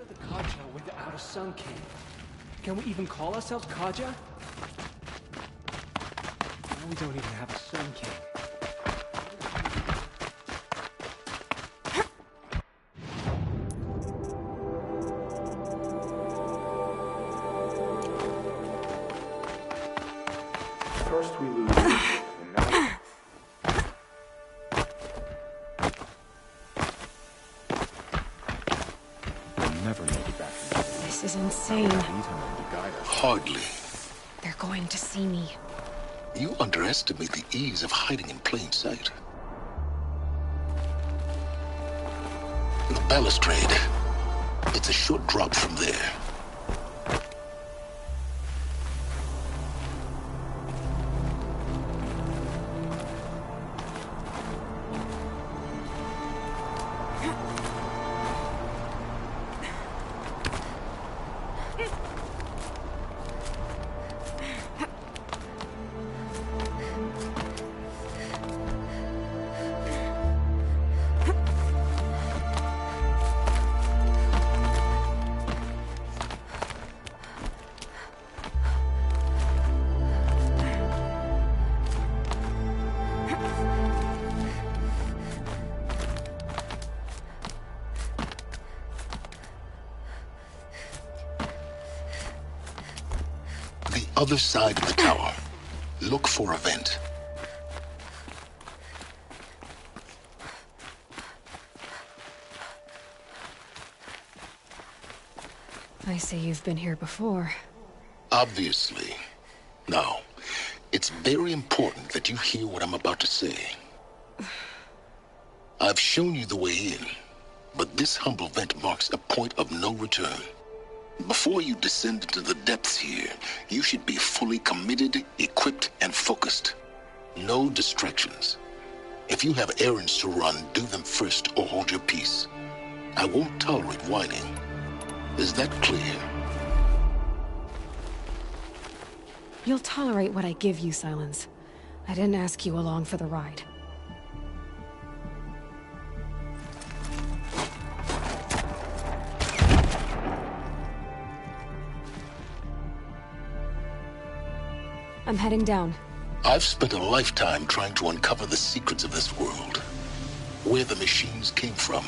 the Kaja with the Outer Sun King? Can we even call ourselves Kaja? Now we don't even have a Sun King. First we lose, and now... We'll never make it back. This is insane. Hardly. They're going to see me. You underestimate the ease of hiding in plain sight. The balustrade. It's a short drop from there. Other side of the tower. Look for a vent. I see you've been here before. Obviously. Now, it's very important that you hear what I'm about to say. I've shown you the way in, but this humble vent marks a point of no return. Before you descend into the depths here, you should be fully committed, equipped, and focused. No distractions. If you have errands to run, do them first or hold your peace. I won't tolerate whining. Is that clear? You'll tolerate what I give you, Silence. I didn't ask you along for the ride. I'm heading down. I've spent a lifetime trying to uncover the secrets of this world. Where the machines came from.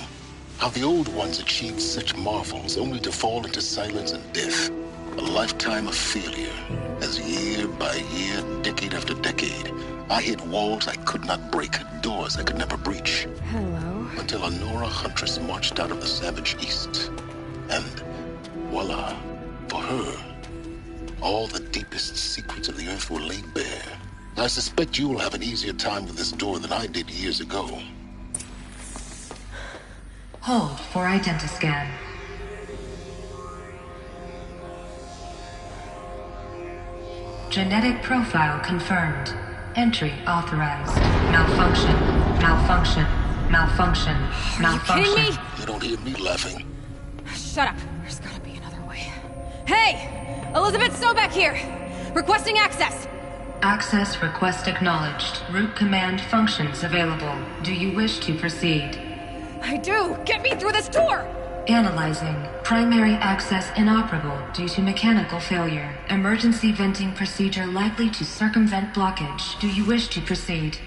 How the old ones achieved such marvels only to fall into silence and death. A lifetime of failure. As year by year, decade after decade, I hit walls I could not break, doors I could never breach. Hello. Until a Nora huntress marched out of the savage east. And voila, for her, all the deepest secrets of the Earth were laid bare. I suspect you will have an easier time with this door than I did years ago. Hold for identiscan. Genetic profile confirmed. Entry authorized. Malfunction. Malfunction. Malfunction. Malfunction. Are you kidding me? You don't hear me laughing. Shut up. There's gotta be another way. Hey! Elizabeth Sobek here! Requesting access! Access request acknowledged. Root command functions available. Do you wish to proceed? I do! Get me through this door! Analyzing. Primary access inoperable due to mechanical failure. Emergency venting procedure likely to circumvent blockage. Do you wish to proceed?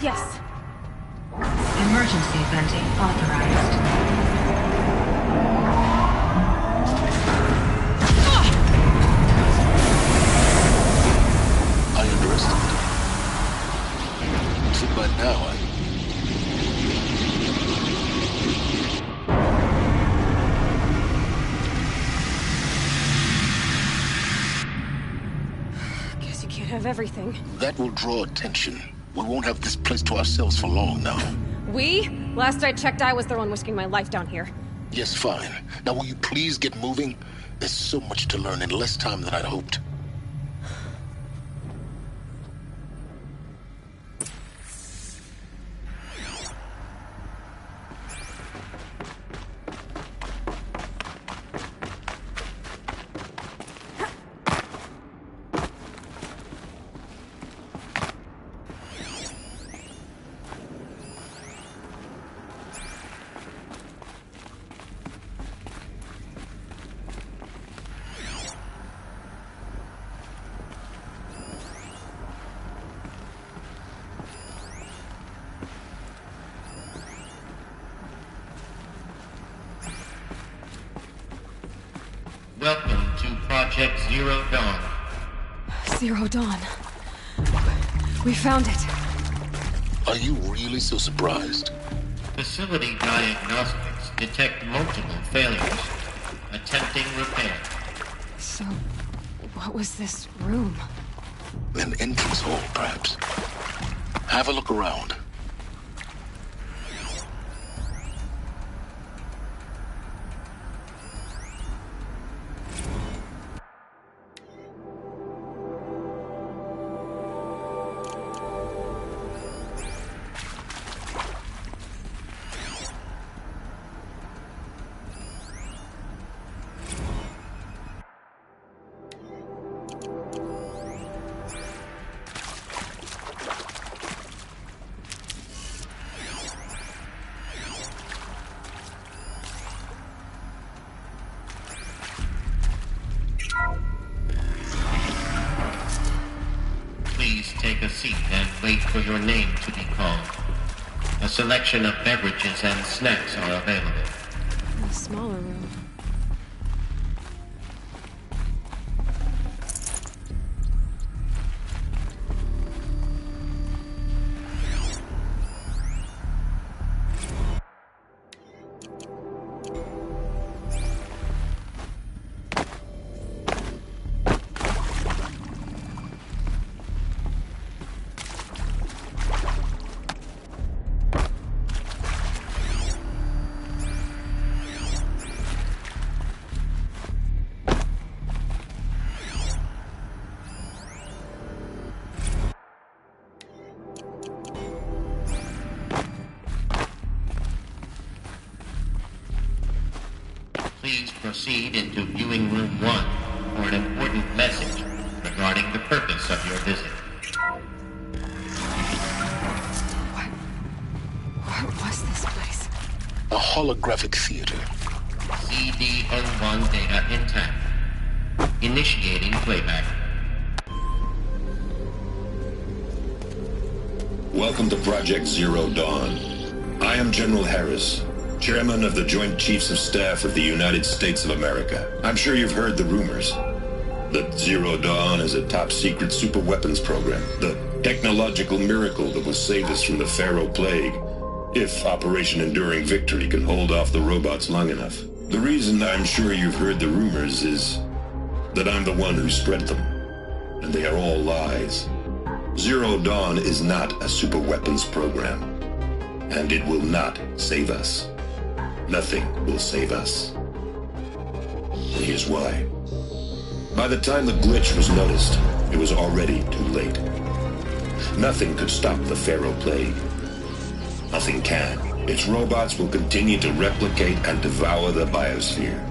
Yes. Emergency venting authorized. I underestimated. So by now, Guess you can't have everything. that will draw attention. We won't have this place to ourselves for long now. We? Last I checked, I was the one risking my life down here. Yes, fine. Now will you please get moving? There's so much to learn in less time than I'd hoped. Welcome to Project Zero Dawn. Zero Dawn. We found it. Are you really so surprised? Facility diagnostics detect multiple failures. Attempting repair. So, what was this room? An entrance hall, perhaps. Have a look around. Please take a seat and wait for your name to be called. A selection of beverages and snacks are available. A smaller room. Please proceed into viewing room 1 for an important message regarding the purpose of your visit. What was this place? A holographic theater. CD01 data intact. Initiating playback. Welcome to Project Zero Dawn. I am General Harris, Chairman of the Joint Chiefs of Staff of the United States of America. I'm sure you've heard the rumors that Zero Dawn is a top-secret superweapons program, the technological miracle that will save us from the Pharaoh Plague, if Operation Enduring Victory can hold off the robots long enough. The reason I'm sure you've heard the rumors is that I'm the one who spread them, and they are all lies. Zero Dawn is not a superweapons program, and it will not save us. Nothing will save us. And here's why. By the time the glitch was noticed, it was already too late. Nothing could stop the Pharaoh Plague. Nothing can. Its robots will continue to replicate and devour the biosphere.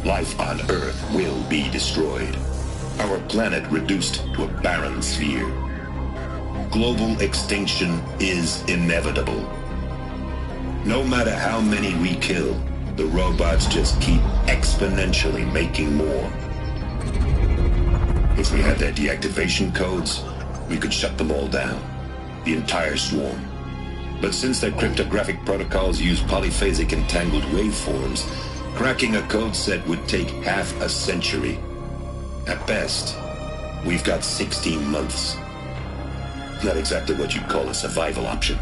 Life on Earth will be destroyed. Our planet reduced to a barren sphere. Global extinction is inevitable. No matter how many we kill, the robots just keep exponentially making more. If we had their deactivation codes, we could shut them all down, the entire swarm. But since their cryptographic protocols use polyphasic entangled waveforms, cracking a code set would take half a century. At best, we've got 16 months. Not exactly what you'd call a survival option.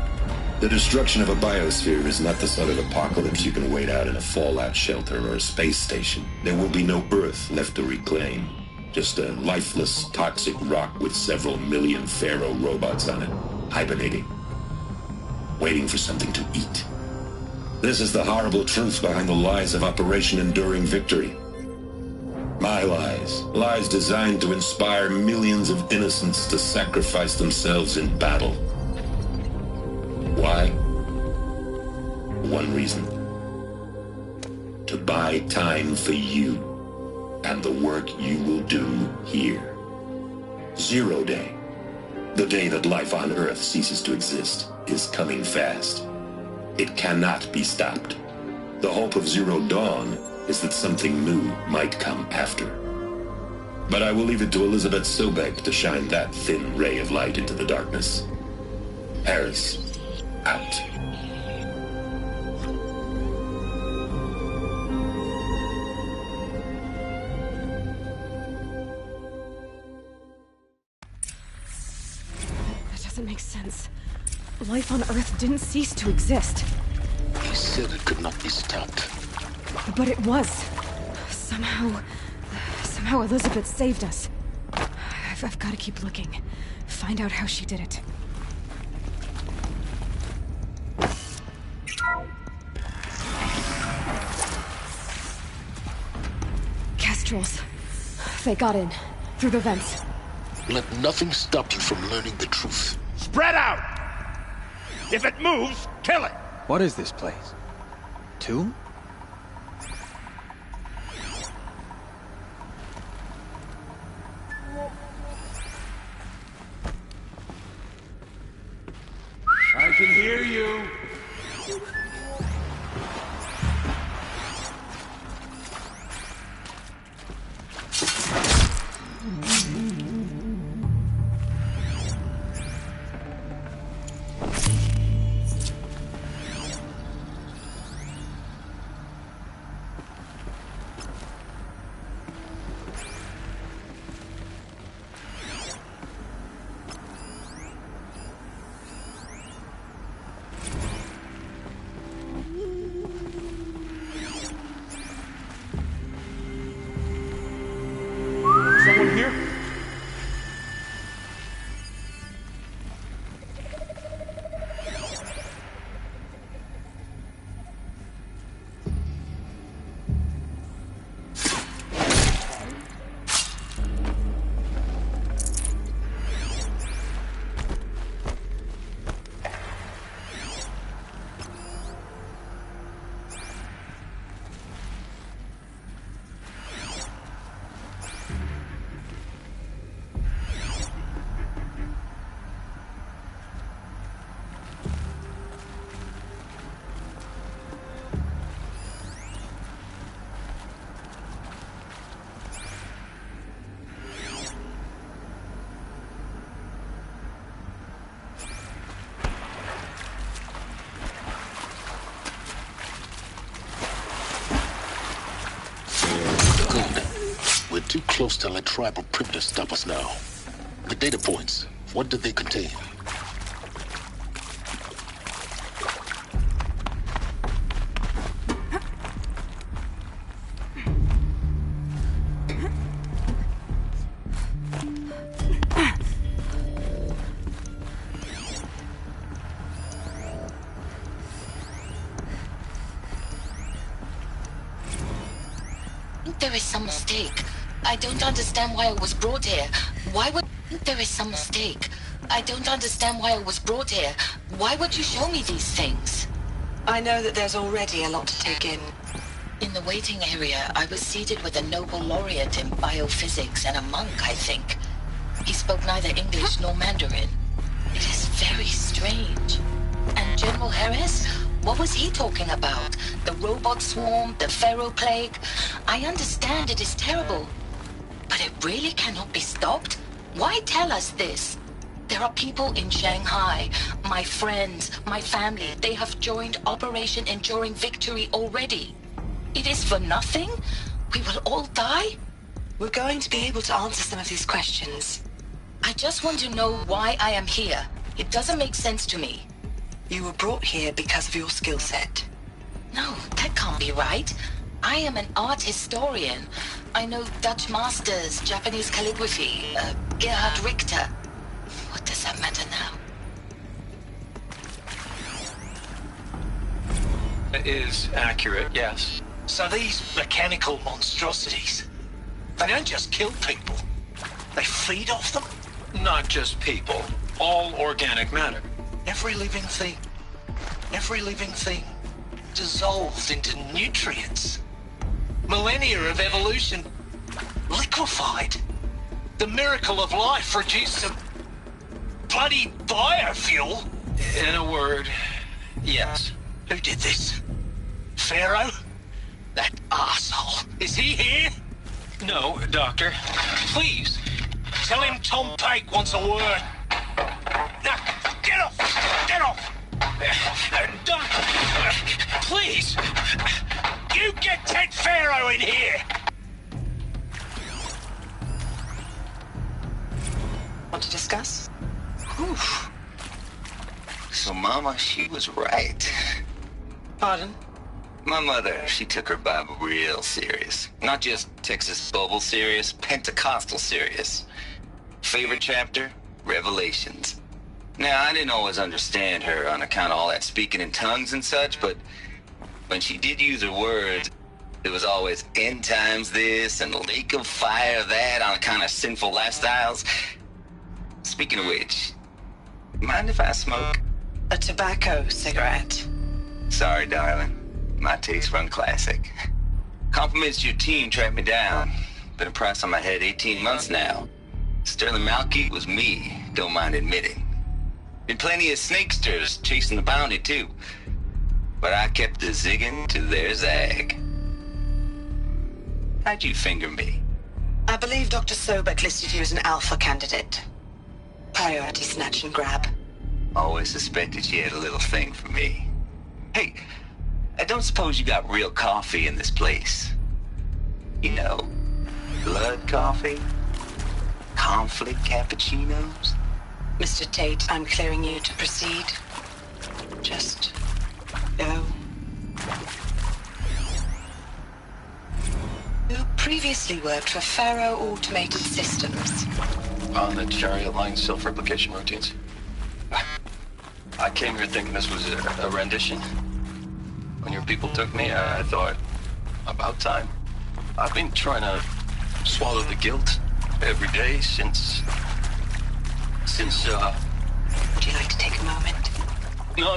The destruction of a biosphere is not the sort of apocalypse you can wait out in a fallout shelter or a space station. There will be no Earth left to reclaim. Just a lifeless, toxic rock with several million Pharaoh robots on it, hibernating, waiting for something to eat. This is the horrible truth behind the lies of Operation Enduring Victory. My lies. Lies designed to inspire millions of innocents to sacrifice themselves in battle. Why? One reason. To buy time for you and the work you will do here. Zero Day, the day that life on Earth ceases to exist, is coming fast. It cannot be stopped. The hope of Zero Dawn is that something new might come after. But I will leave it to Elizabeth Sobek to shine that thin ray of light into the darkness. Harris, out. doesn't make sense. Life on Earth didn't cease to exist. He said it could not be stopped. But it was. Somehow Elizabeth saved us. I've got to keep looking. Find out how she did it. Kestrels. They got in. Through the vents. Let nothing stop you from learning the truth. Spread out! If it moves, kill it! What is this place? Tomb? I can hear you. Someone here? We're too close to let tribal primitives stop us now. The data points, what did they contain? There is some mistake. I don't understand why I was brought here. Why would... There is some mistake. I don't understand why I was brought here. Why would you show me these things? I know that there's already a lot to take in. In the waiting area, I was seated with a Nobel laureate in biophysics and a monk, I think. He spoke neither English nor Mandarin. It is very strange. And General Harris? What was he talking about? The robot swarm, the Pharaoh plague? I understand it is terrible. But it really cannot be stopped? Why tell us this? There are people in Shanghai, my friends, my family. They have joined Operation Enduring Victory already. It is for nothing? We will all die? We're going to be able to answer some of these questions. I just want to know why I am here. It doesn't make sense to me. You were brought here because of your skill set. No, that can't be right. I am an art historian. I know Dutch masters, Japanese calligraphy, Gerhard Richter. What does that matter now? It is accurate, yes. So these mechanical monstrosities, they don't just kill people. They feed off them? Not just people. All organic matter. Every living thing dissolved into nutrients. Millennia of evolution liquefied. The miracle of life reduced to bloody biofuel. In a word, yes. Who did this? Pharaoh? That arsehole. Is he here? No, Doctor. Please, tell him Tom Pake wants a word. Now, get off! Get off! Doctor, please! You get Ted Pharaoh in here! Want to discuss? Oof. So Mama, she was right. Pardon? My mother, she took her Bible real serious. Not just Texas Bible serious, Pentecostal serious. Favorite chapter? Revelations. Now, I didn't always understand her on account of all that speaking in tongues and such, but when she did use her words, it was always end times this and lake of fire that on account of sinful lifestyles. Speaking of which, mind if I smoke? A tobacco cigarette. Sorry, darling. My taste run classic. Compliments to your team tracked me down. Been a price on my head 18 months now. Sterling Malky was me, don't mind admitting. Been plenty of snakesters chasing the bounty too. But I kept the zigging to their zag. How'd you finger me? I believe Dr. Sobek listed you as an alpha candidate. Priority snatch and grab. Always suspected she had a little thing for me. Hey, I don't suppose you got real coffee in this place. You know, blood coffee? Conflict cappuccinos? Mr. Tate, I'm clearing you to proceed. Just go. You previously worked for Faro Automated Systems. On the chariot line self-replication routines. I came here thinking this was a rendition. When your people took me, I thought, about time. I've been trying to swallow the guilt every day since... Would you like to take a moment? No,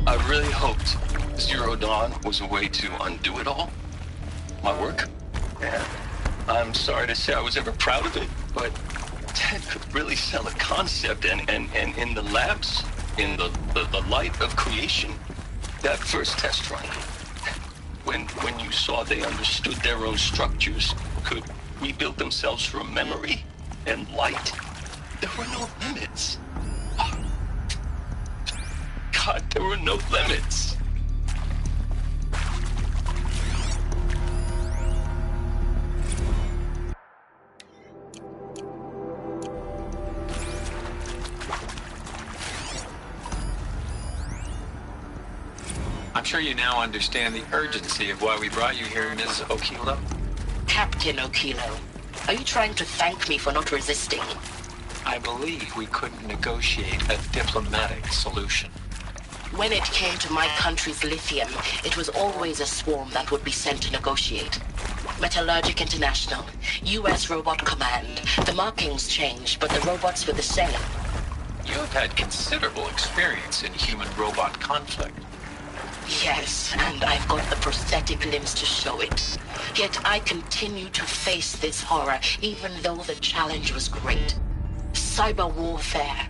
I really hoped Zero Dawn was a way to undo it all. My work. And I'm sorry to say I was ever proud of it, but Ted could really sell a concept, and in the labs, in the light of creation, that first test run, when you saw they understood their own structures, could rebuild themselves from memory and light, there were no limits. God, there were no limits. I'm sure you now understand the urgency of why we brought you here, Ms. Okilo. Captain Okilo, are you trying to thank me for not resisting? I believe we couldn't negotiate a diplomatic solution. When it came to my country's lithium, it was always a swarm that would be sent to negotiate. Metallurgic International, U.S. Robot Command. The markings changed, but the robots were the same. You have had considerable experience in human-robot conflict. Yes, and I've got the prosthetic limbs to show it. Yet I continue to face this horror, even though the challenge was great. Cyber warfare.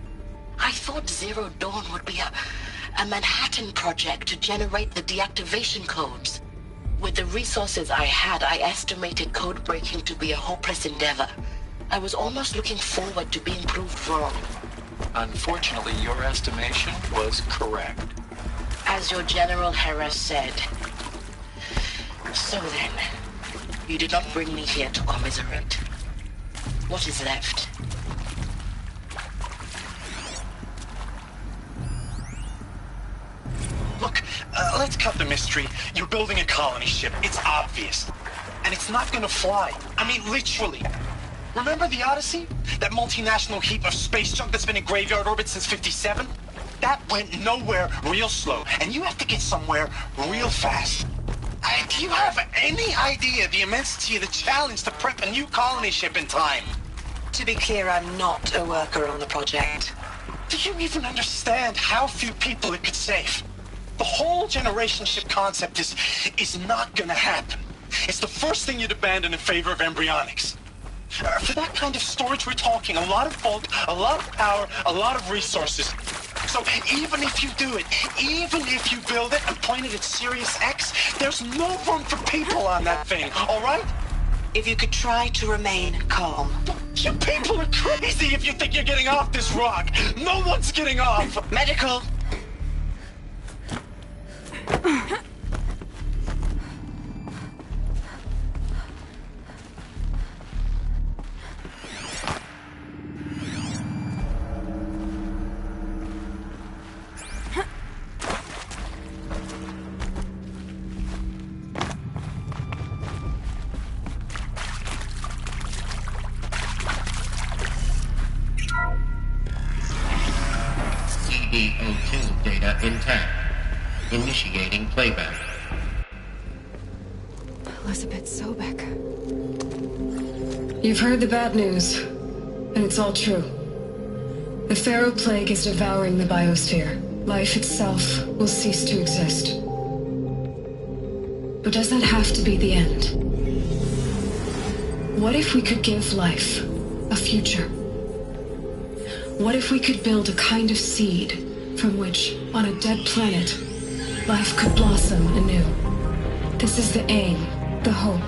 I thought Zero Dawn would be a Manhattan project to generate the deactivation codes. With the resources I had, I estimated code breaking to be a hopeless endeavor. I was almost looking forward to being proved wrong. Unfortunately, your estimation was correct. As your General Harris said. So then, you did not bring me here to commiserate. What is left? Look, let's cut the mystery. You're building a colony ship. It's obvious. And it's not gonna fly. I mean, literally. Remember the Odyssey? That multinational heap of space junk that's been in graveyard orbit since '57? That went nowhere real slow. And you have to get somewhere real fast. Do you have any idea the immensity of the challenge to prep a new colony ship in time? To be clear, I'm not a worker on the project. Do you even understand how few people it could save? The whole generation ship concept is not gonna happen. It's the first thing you'd abandon in favor of embryonics. For that kind of storage, we're talking a lot of bulk, a lot of power, a lot of resources. So even if you do it, even if you build it and point it at Sirius X, there's no room for people on that thing, all right? If you could try to remain calm. You people are crazy if you think you're getting off this rock. No one's getting off. Medical. Initiating playback. Elizabeth Sobek. You've heard the bad news, and it's all true. The Pharaoh Plague is devouring the biosphere. Life itself will cease to exist. But does that have to be the end? What if we could give life a future? What if we could build a kind of seed from which, on a dead planet, life could blossom anew? This is the aim, the hope,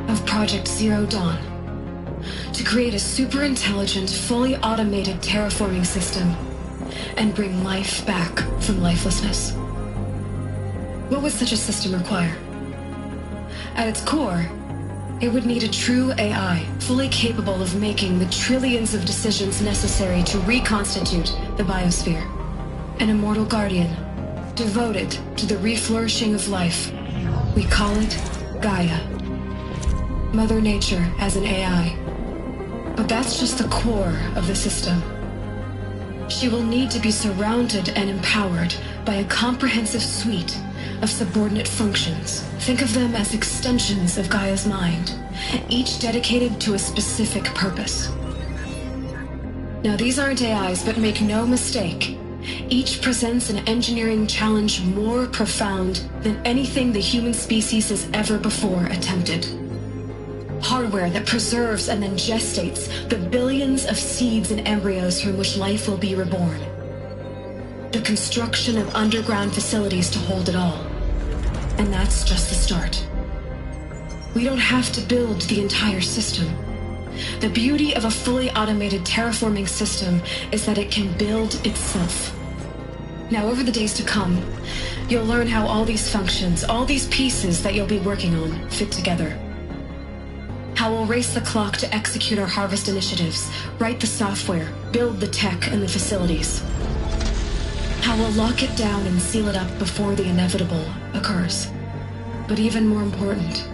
of Project Zero Dawn. To create a super-intelligent, fully automated terraforming system and bring life back from lifelessness. What would such a system require? At its core, it would need a true AI, fully capable of making the trillions of decisions necessary to reconstitute the biosphere. An immortal guardian, devoted to the reflourishing of life. We call it Gaia. Mother Nature as an AI. But that's just the core of the system. She will need to be surrounded and empowered by a comprehensive suite of subordinate functions. Think of them as extensions of Gaia's mind, each dedicated to a specific purpose. Now, these aren't AIs, but make no mistake, each presents an engineering challenge more profound than anything the human species has ever before attempted. Hardware that preserves and then gestates the billions of seeds and embryos from which life will be reborn. The construction of underground facilities to hold it all. And that's just the start. We don't have to build the entire system. The beauty of a fully automated terraforming system is that it can build itself. Now, over the days to come, you'll learn how all these functions, all these pieces that you'll be working on, fit together. How we'll race the clock to execute our harvest initiatives, write the software, build the tech and the facilities. How we'll lock it down and seal it up before the inevitable occurs. But even more important,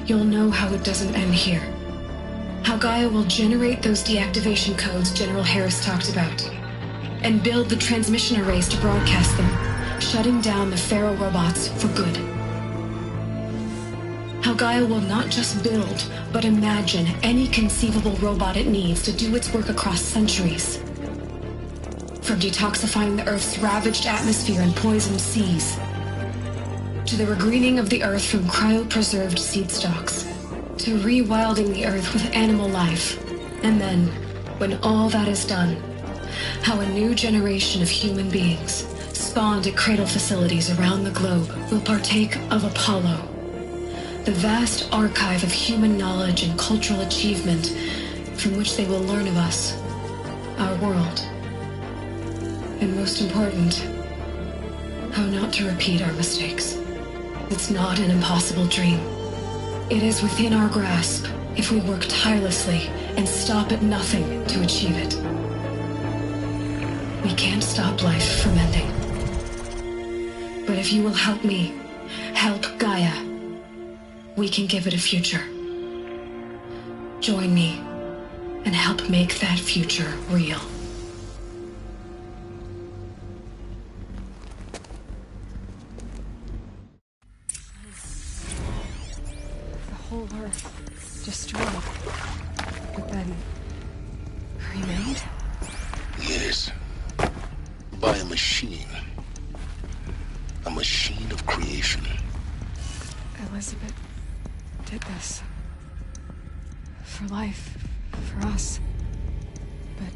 you'll know how it doesn't end here. How Gaia will generate those deactivation codes General Harris talked about, and build the transmission arrays to broadcast them, shutting down the Pharaoh robots for good. How Gaia will not just build, but imagine any conceivable robot it needs to do its work across centuries. From detoxifying the Earth's ravaged atmosphere and poisoned seas, to the regreening of the Earth from cryopreserved seed stalks, to rewilding the Earth with animal life. And then, when all that is done, how a new generation of human beings, spawned at cradle facilities around the globe, will partake of Apollo, the vast archive of human knowledge and cultural achievement from which they will learn of us, our world. And most important, how not to repeat our mistakes. It's not an impossible dream. It is within our grasp if we work tirelessly and stop at nothing to achieve it. We can't stop life from ending. But if you will help me, help Gaia, we can give it a future. Join me and help make that future real. The whole Earth destroyed, but then remade? Yes. By a machine. A machine of creation. Elizabeth did this. For life, for us. But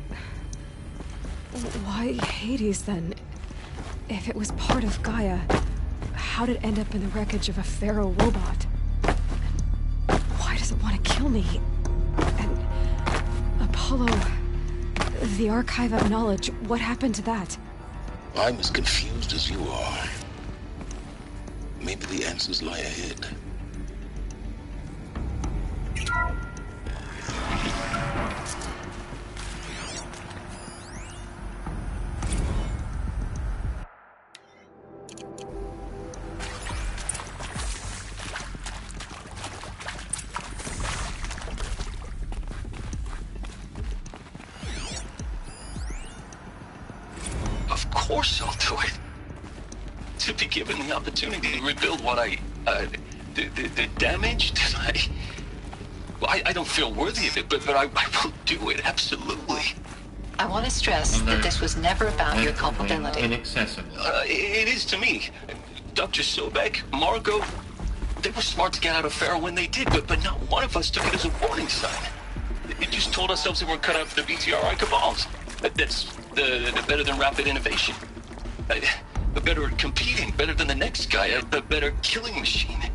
why Hades then? If it was part of Gaia, how did it end up in the wreckage of a Pharaoh robot? And why does it want to kill me? And Apollo, the archive of knowledge, what happened to that? I'm as confused as you are. Maybe the answers lie ahead. Of course I'll do it. to be given the opportunity to rebuild what the damage that I don't feel worthy of it, but I will do it, absolutely. I want to stress that this was never about your culpability. Inaccessible. It is to me. Dr. Sobek, Margot, they were smart to get out of Pharaoh when they did, but not one of us took it as a warning sign. It just told ourselves they weren't cut out for the BTRI cabals. That's the better than rapid innovation. A better at competing, better than the next guy, a better killing machine.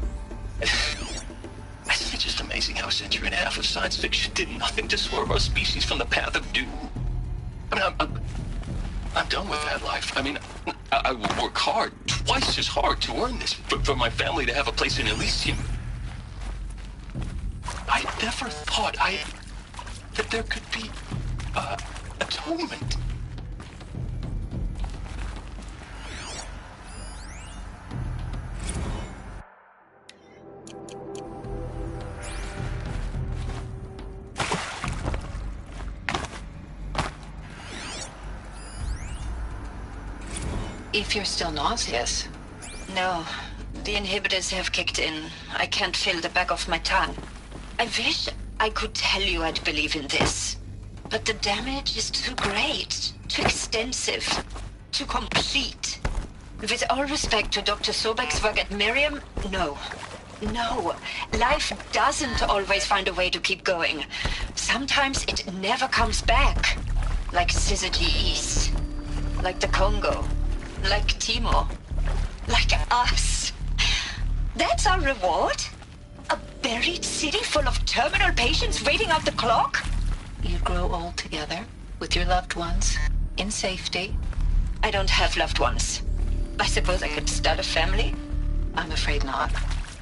It's just amazing how a century and a half of science fiction did nothing to swerve our species from the path of doom. I mean, I'm done with that life. I mean, I will work hard, twice as hard to earn this, for my family to have a place in Elysium. I never thought that there could be, atonement. If you're still nauseous. No, the inhibitors have kicked in. I can't feel the back of my tongue. I wish I could tell you I'd believe in this. But the damage is too great, too extensive, too complete. With all respect to Dr. Sobek's work at Miriam, no. No, life doesn't always find a way to keep going. Sometimes it never comes back. Like Syzygy East. Like the Congo. Like Timo. Like us. That's our reward? A buried city full of terminal patients waiting out the clock? You grow old together, with your loved ones, in safety. I don't have loved ones. I suppose I could start a family? I'm afraid not.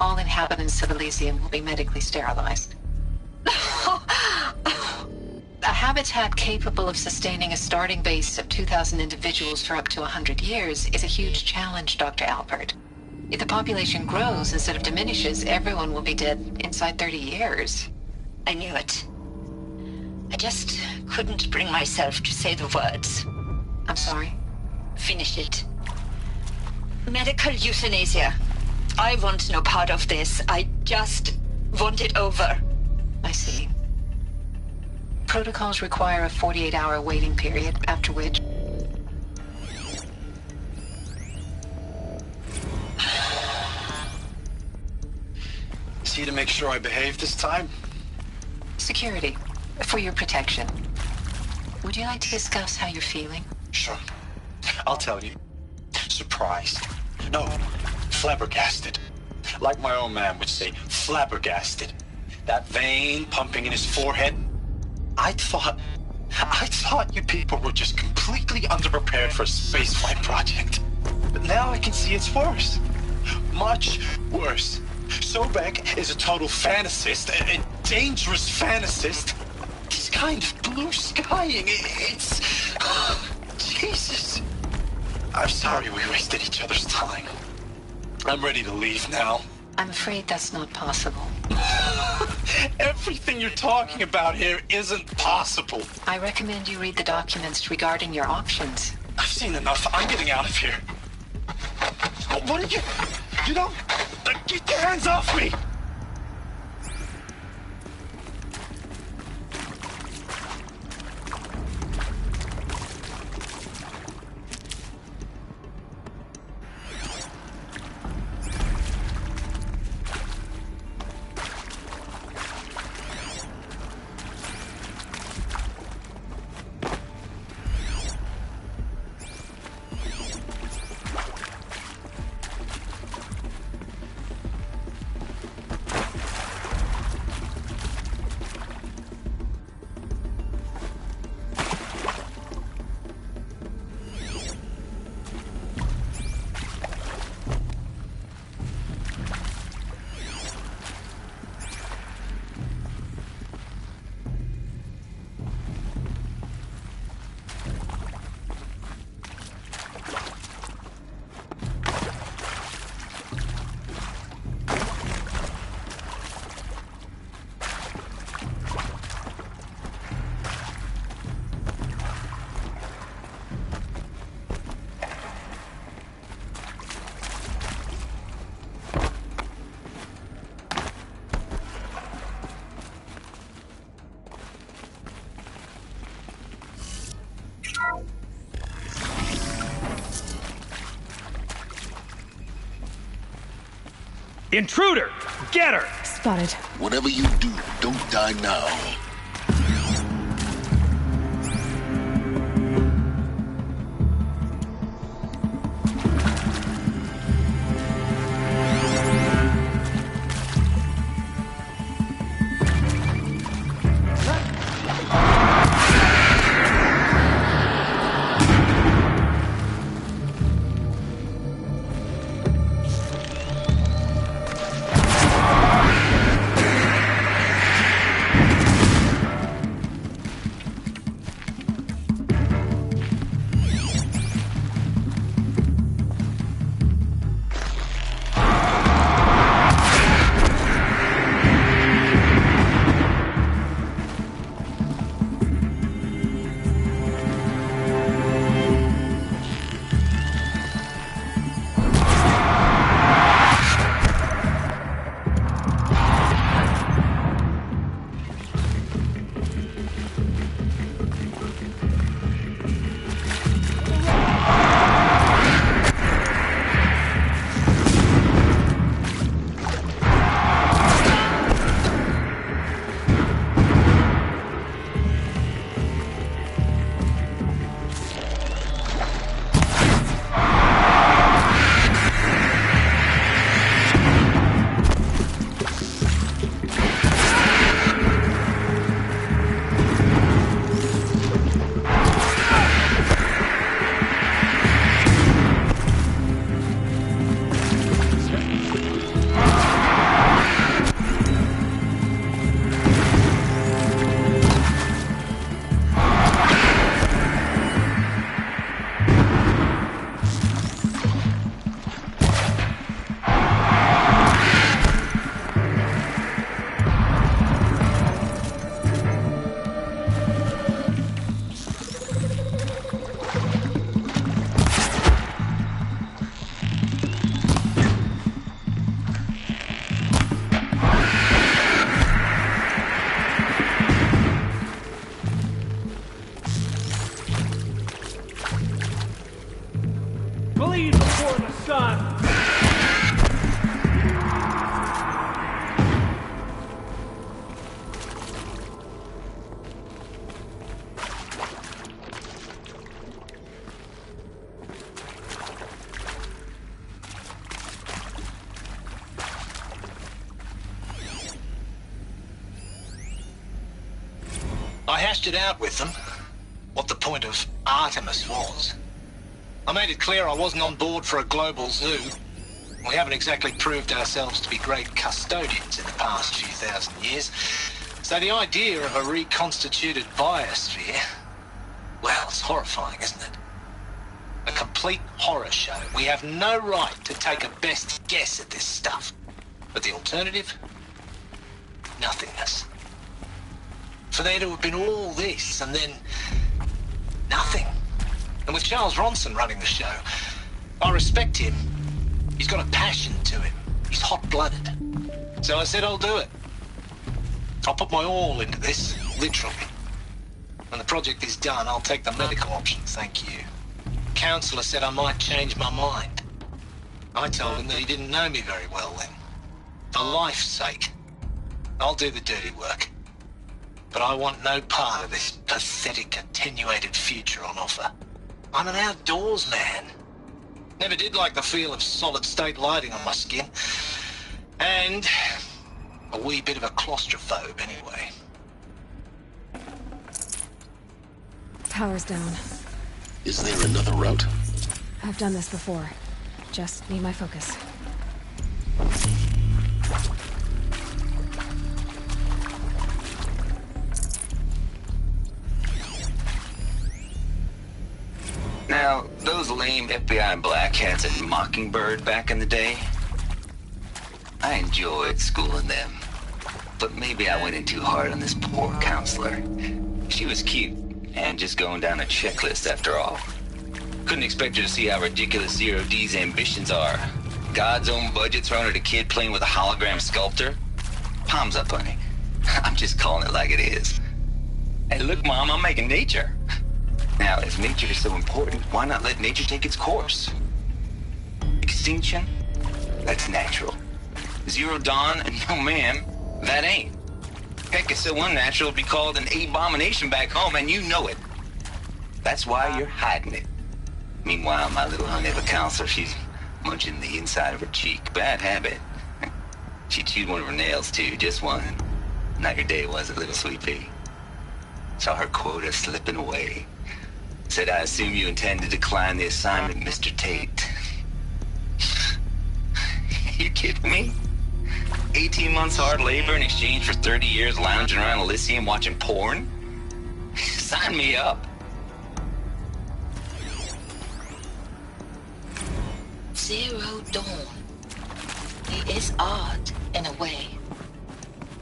All inhabitants of Elysium will be medically sterilized. A habitat capable of sustaining a starting base of 2,000 individuals for up to 100 years is a huge challenge, Dr. Alpert. If the population grows instead of diminishes, everyone will be dead inside 30 years. I knew it. I just couldn't bring myself to say the words. I'm sorry? Finish it. Medical euthanasia. I want no part of this. I just want it over. I see. Protocols require a 48-hour waiting period, after which... See to make sure I behave this time? Security. For your protection. Would you like to discuss how you're feeling? Sure. I'll tell you. Surprised. No, flabbergasted. Like my own man would say, flabbergasted. That vein pumping in his forehead. I thought you people were just completely underprepared for a spaceflight project. But now I can see it's worse. Much worse. Sobek is a total fantasist, a dangerous fantasist. He's kind of blue skying. It's... Jesus. I'm sorry we wasted each other's time. I'm ready to leave now. I'm afraid that's not possible. Everything you're talking about here isn't possible. I recommend you read the documents regarding your options. I've seen enough. I'm getting out of here. What are you... You don't... Get your hands off me! Intruder! Get her! Spotted. Whatever you do, don't die now. Bleed before the sun! I hashed it out with them, what the point of Artemis was. I made it clear I wasn't on board for a global zoo. We haven't exactly proved ourselves to be great custodians in the past few thousand years. So the idea of a reconstituted biosphere, well, it's horrifying, isn't it? A complete horror show. We have no right to take a best guess at this stuff. But the alternative? Nothingness. For there to have been all this and then nothing. And with Charles Ronson running the show, I respect him. He's got a passion to him. He's hot-blooded. So I said I'll do it. I'll put my all into this, literally. When the project is done, I'll take the medical option, thank you. Counselor said I might change my mind. I told him that he didn't know me very well then. For life's sake, I'll do the dirty work. But I want no part of this pathetic, attenuated future on offer. I'm an outdoors man. Never did like the feel of solid-state lighting on my skin. And a wee bit of a claustrophobe, anyway. Power's down. Is there another route? I've done this before. Just need my focus. Now, those lame FBI black hats at Mockingbird back in the day, I enjoyed schooling them. But maybe I went in too hard on this poor counselor. She was cute, and just going down a checklist after all. Couldn't expect her to see how ridiculous Zero D's ambitions are. God's own budget thrown at a kid playing with a hologram sculptor? Palms up, honey. I'm just calling it like it is. Hey, look, Mom, I'm making nature. Now, if nature is so important, why not let nature take its course? Extinction? That's natural. Zero Dawn, no ma'am, that ain't. Heck, it's so unnatural to be called an abomination back home, and you know it. That's why you're hiding it. Meanwhile, my little honey of a counselor, she's munching the inside of her cheek. Bad habit. She chewed one of her nails, too, just one. Not your day, was it, little sweet pea? Saw her quota slipping away. Said, I assume you intend to decline the assignment, Mr. Tate. You kidding me? 18 months hard labor in exchange for 30 years lounging around Elysium watching porn? Sign me up. Zero Dawn. It is art, in a way.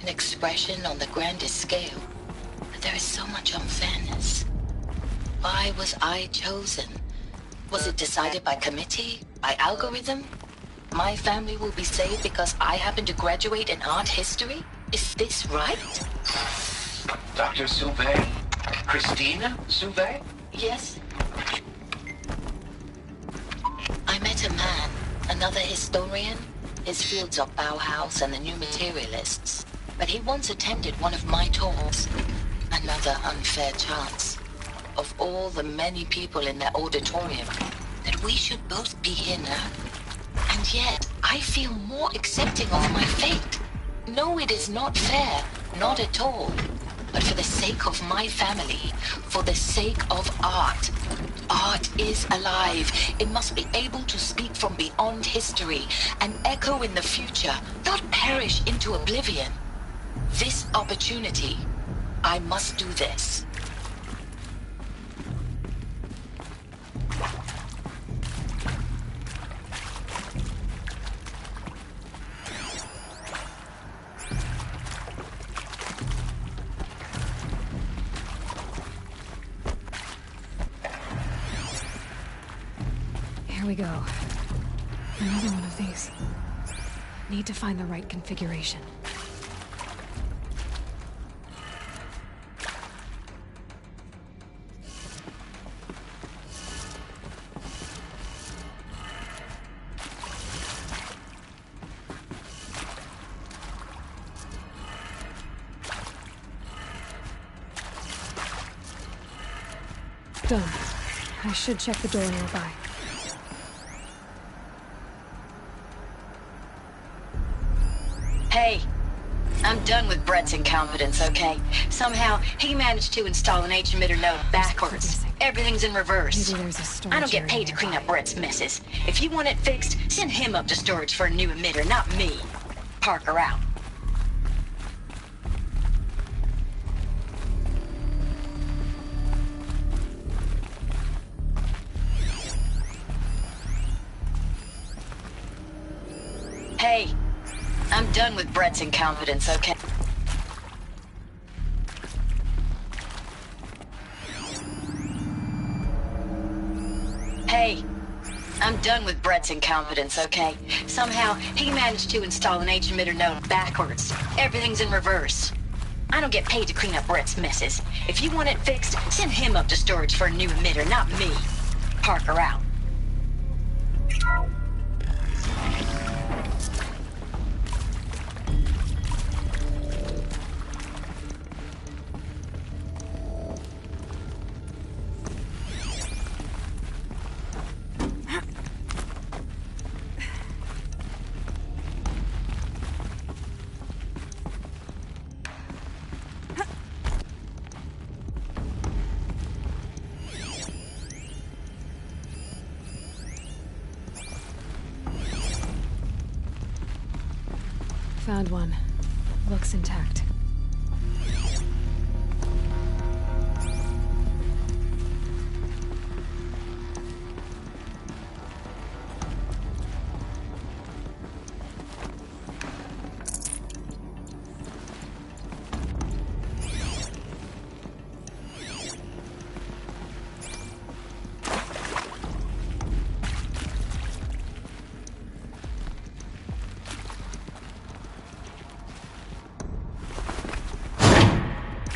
An expression on the grandest scale. But there is so much unfairness. Why was I chosen? Was it decided by committee? By algorithm? My family will be saved because I happen to graduate in art history? Is this right? Dr. Sauvé? Christina Sauvé? Yes. I met a man, another historian. His fields are Bauhaus and the New Materialists. But he once attended one of my talks. Another unfair chance. Of all the many people in that auditorium, that we should both be here now. And yet, I feel more accepting of my fate. No, it is not fair. Not at all. But for the sake of my family, for the sake of art. Art is alive. It must be able to speak from beyond history and echo in the future, not perish into oblivion. This opportunity, I must do this. Here we go. Another one of these. Need to find the right configuration. Done. I should check the door nearby. Hey, I'm done with Brett's incompetence, okay? Somehow, he managed to install an H-emitter node backwards. Everything's in reverse. Maybe there's a storage I don't get area paid to clean nearby. up Brett's messes. If you want it fixed, send him up to storage for a new emitter, not me. Parker out. Hey, I'm done with Brett's incompetence, okay? Hey, I'm done with Brett's incompetence, okay? Somehow, he managed to install an H-emitter node backwards. Everything's in reverse. I don't get paid to clean up Brett's messes. If you want it fixed, send him up to storage for a new emitter, not me. Parker out. Found one. Looks intact.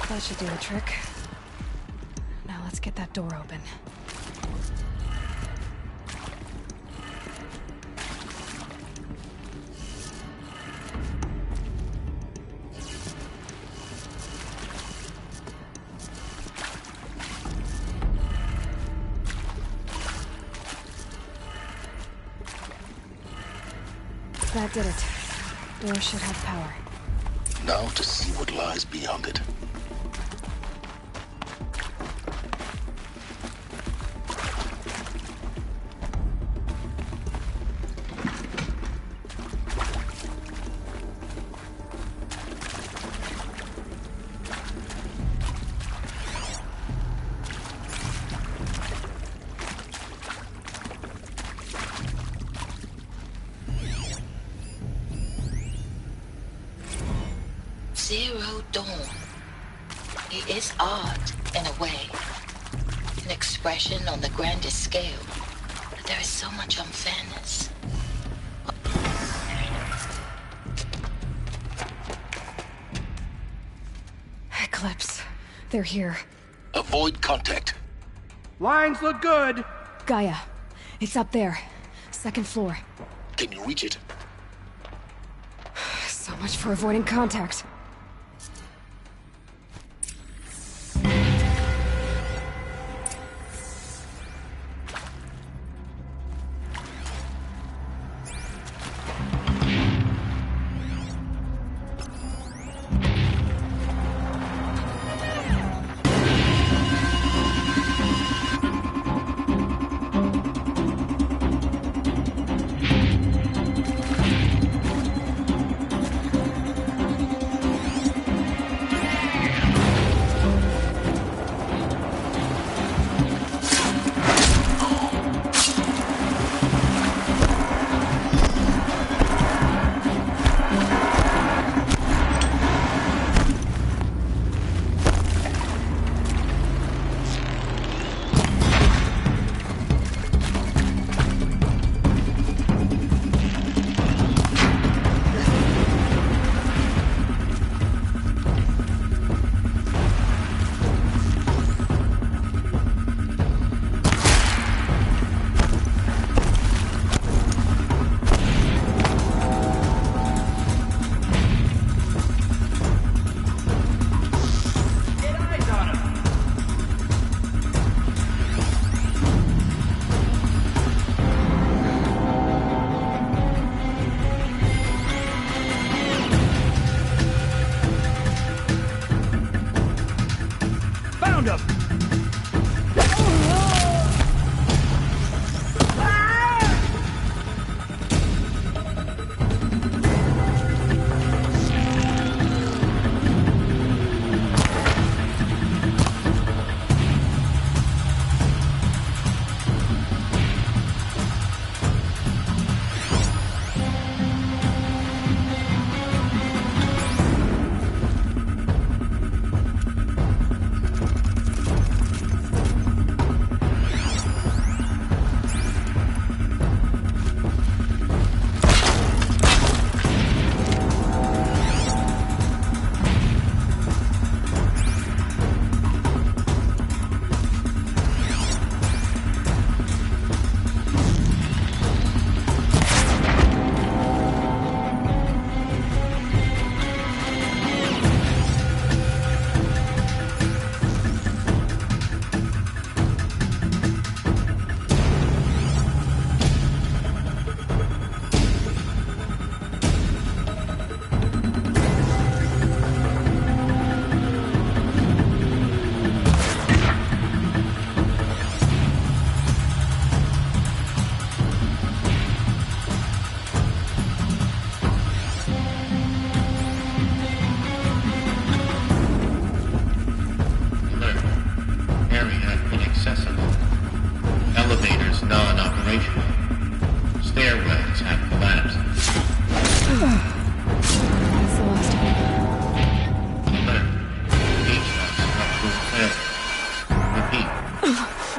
That should do the trick. Now let's get that door open. That did it. Door should have power. Now to see what lies beyond it. Zero Dawn. It is art, in a way. An expression on the grandest scale. But there is so much unfairness. Eclipse. They're here. Avoid contact. Lines look good. Gaia. It's up there. Second floor. Can you reach it? So much for avoiding contact.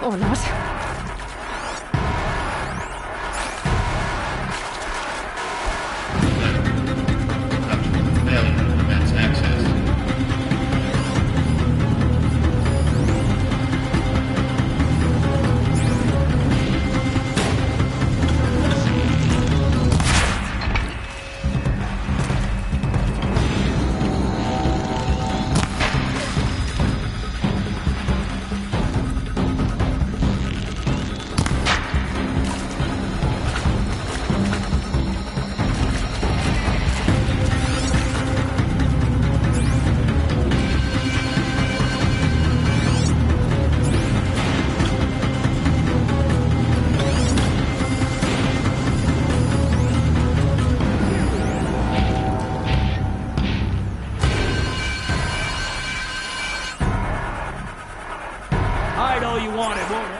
Or not. wanted, won't it?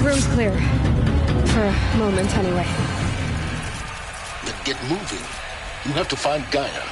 Room's clear. For a moment, anyway. Then get moving. You have to find Gaia.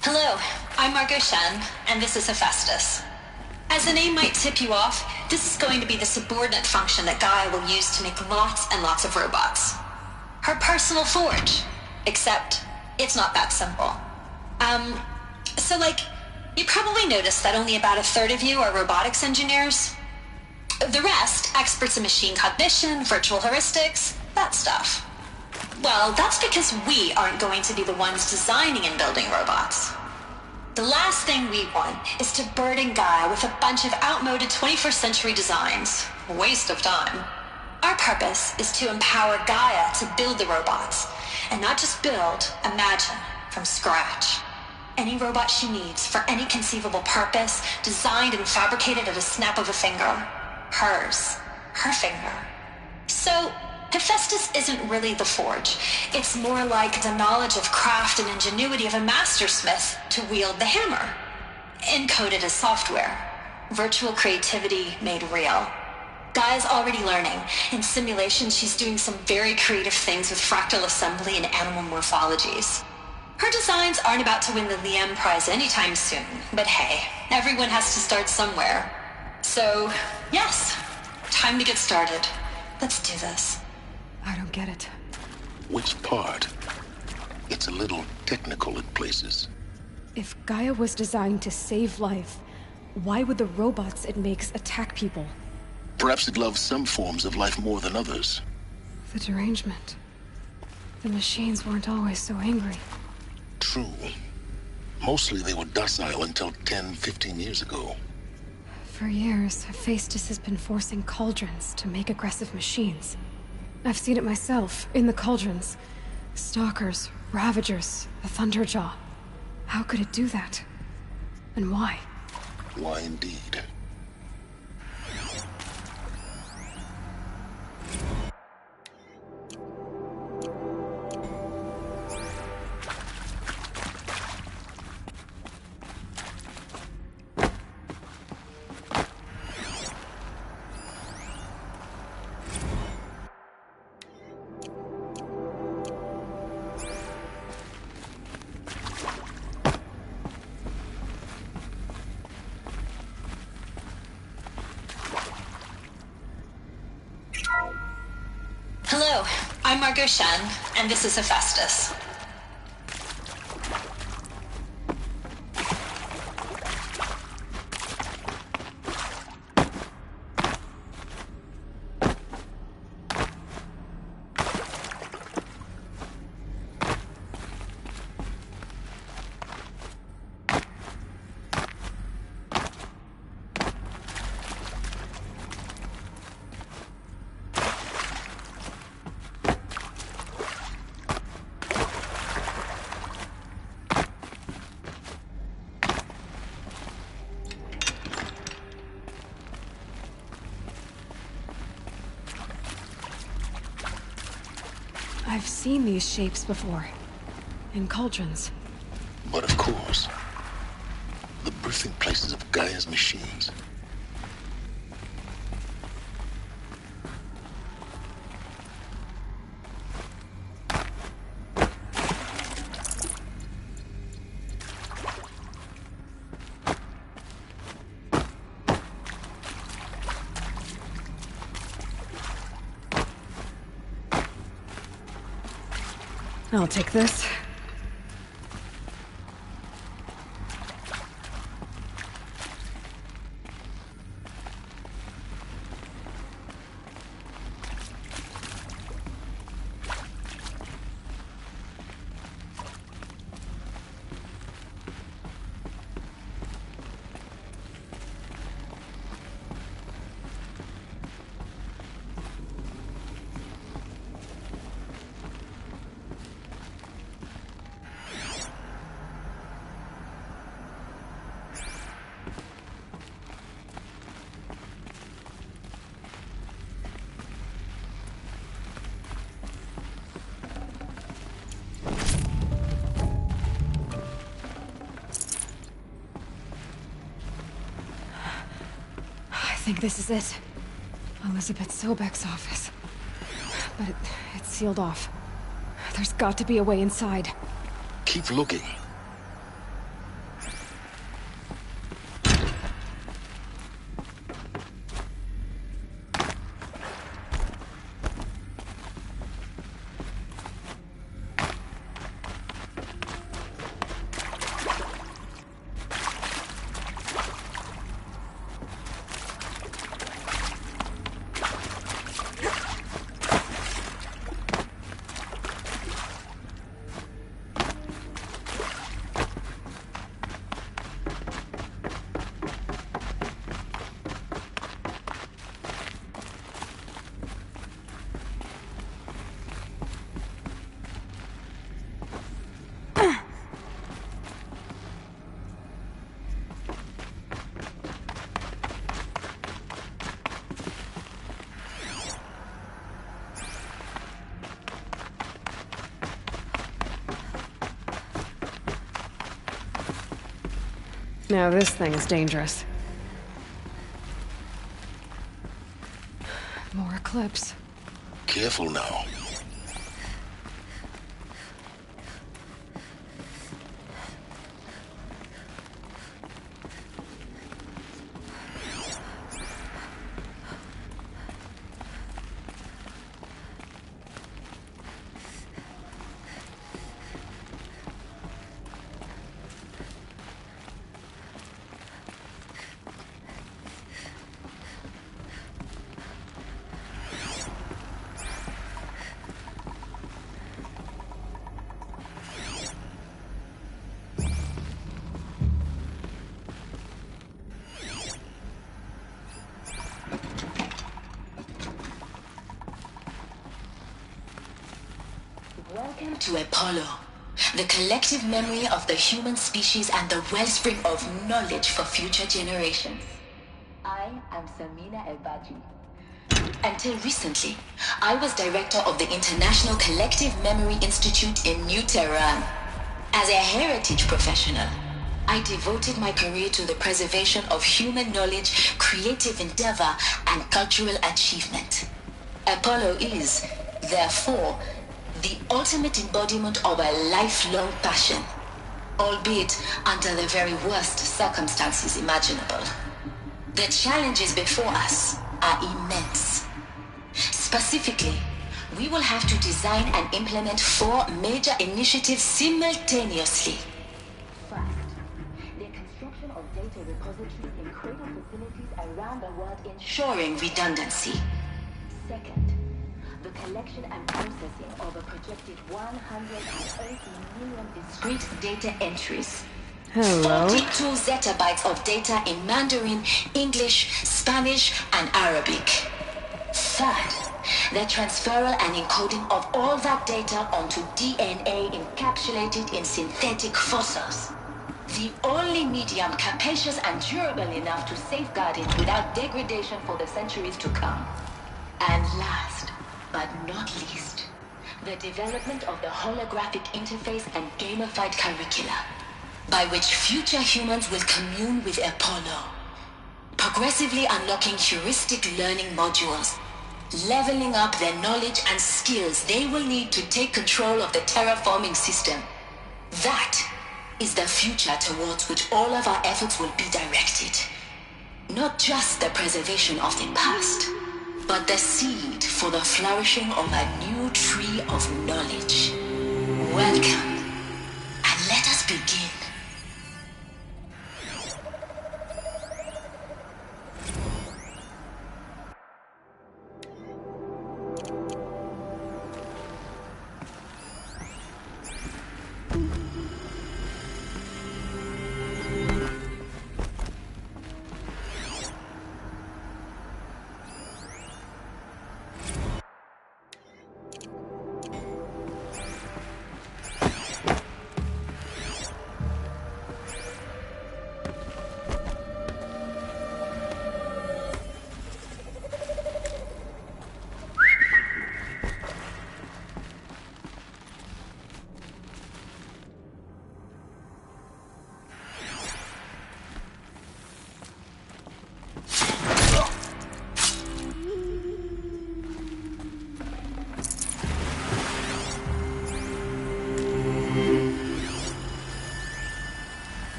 Hello, I'm Margot Shen, and this is Hephaestus. As the name might tip you off, this is going to be the subordinate function that Gaia will use to make lots and lots of robots. Her personal forge. Except, it's not that simple. You probably noticed that only about a third of you are robotics engineers. The rest, experts in machine cognition, virtual heuristics, that stuff. Well, that's because we aren't going to be the ones designing and building robots. The last thing we want is to burden Gaia with a bunch of outmoded 21st century designs. Waste of time. Our purpose is to empower Gaia to build the robots, and not just build, imagine, from scratch. Any robot she needs for any conceivable purpose, designed and fabricated at a snap of a finger. Hers. Her finger. So, Hephaestus isn't really the forge. It's more like the knowledge of craft and ingenuity of a mastersmith to wield the hammer. Encoded as software. Virtual creativity made real. Gaia's already learning. In simulation, she's doing some very creative things with fractal assembly and animal morphologies. Her designs aren't about to win the Liam Prize anytime soon, but hey, everyone has to start somewhere. So, yes, time to get started. Let's do this. I don't get it. Which part? It's a little technical in places. If Gaia was designed to save life, why would the robots it makes attack people? Perhaps it loves some forms of life more than others. The derangement. The machines weren't always so angry. True. Mostly they were docile until 10, 15 years ago. For years, Hephaestus has been forcing cauldrons to make aggressive machines. I've seen it myself, in the cauldrons. Stalkers, Ravagers, the Thunderjaw. How could it do that? And why? Why indeed? I'm Margot Shan, and this is Hephaestus. I've seen these shapes before. In cauldrons. But of course, the birthing places of Gaia's machines. I'll take this. I think this is it. Elizabeth Sobek's office. But it's sealed off. There's got to be a way inside. Keep looking. Now this thing is dangerous. More eclipse. Careful now. Welcome to Apollo, the collective memory of the human species and the wellspring of knowledge for future generations. I am Samina El-Baji. Until recently, I was director of the International Collective Memory Institute in New Tehran. As a heritage professional, I devoted my career to the preservation of human knowledge, creative endeavor, and cultural achievement. Apollo is, therefore, the ultimate embodiment of a lifelong passion, albeit under the very worst circumstances imaginable. The challenges before us are immense. Specifically, we will have to design and implement 4 major initiatives simultaneously. First, the construction of data repositories in cradle facilities around the world, ensuring redundancy. Second, the collection and processing of a projected 180 million discrete data entries. Hello. 42 zettabytes of data in Mandarin, English, Spanish, and Arabic. Third, the transferal and encoding of all that data onto DNA encapsulated in synthetic fossils. The only medium capacious and durable enough to safeguard it without degradation for the centuries to come. And last, but not least, the development of the holographic interface and gamified curricula, by which future humans will commune with Apollo, progressively unlocking heuristic learning modules, leveling up their knowledge and skills they will need to take control of the terraforming system. That is the future towards which all of our efforts will be directed. Not just the preservation of the past, but the seed for the flourishing of a new tree of knowledge. Welcome, and let us begin.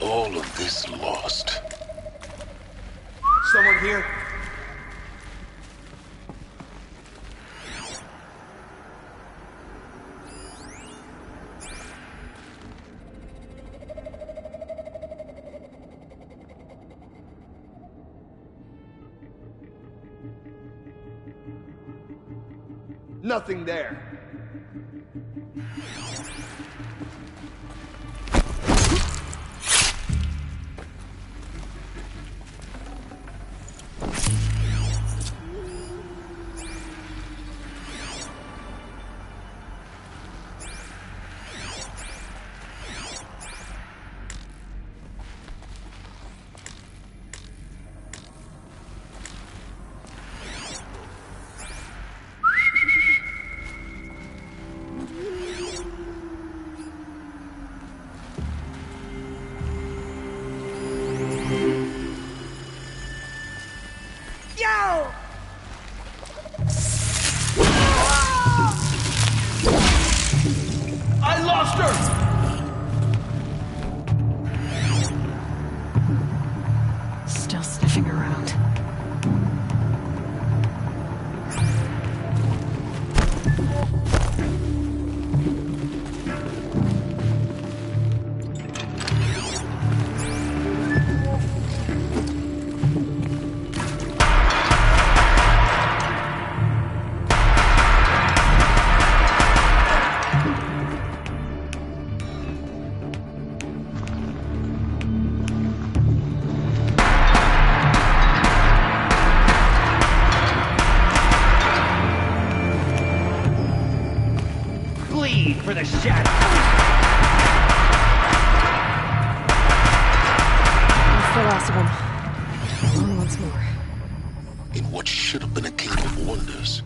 All of this lost. Someone here? Nothing there. I lost her! Still sniffing around. For the shadow. That's the last of them. On once more. In what should have been a kingdom of wonders.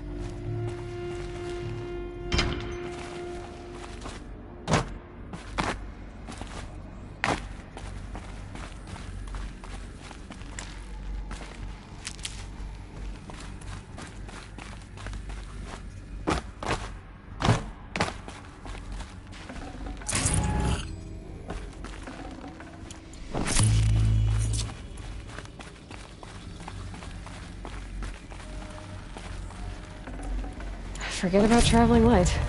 Forget about traveling light.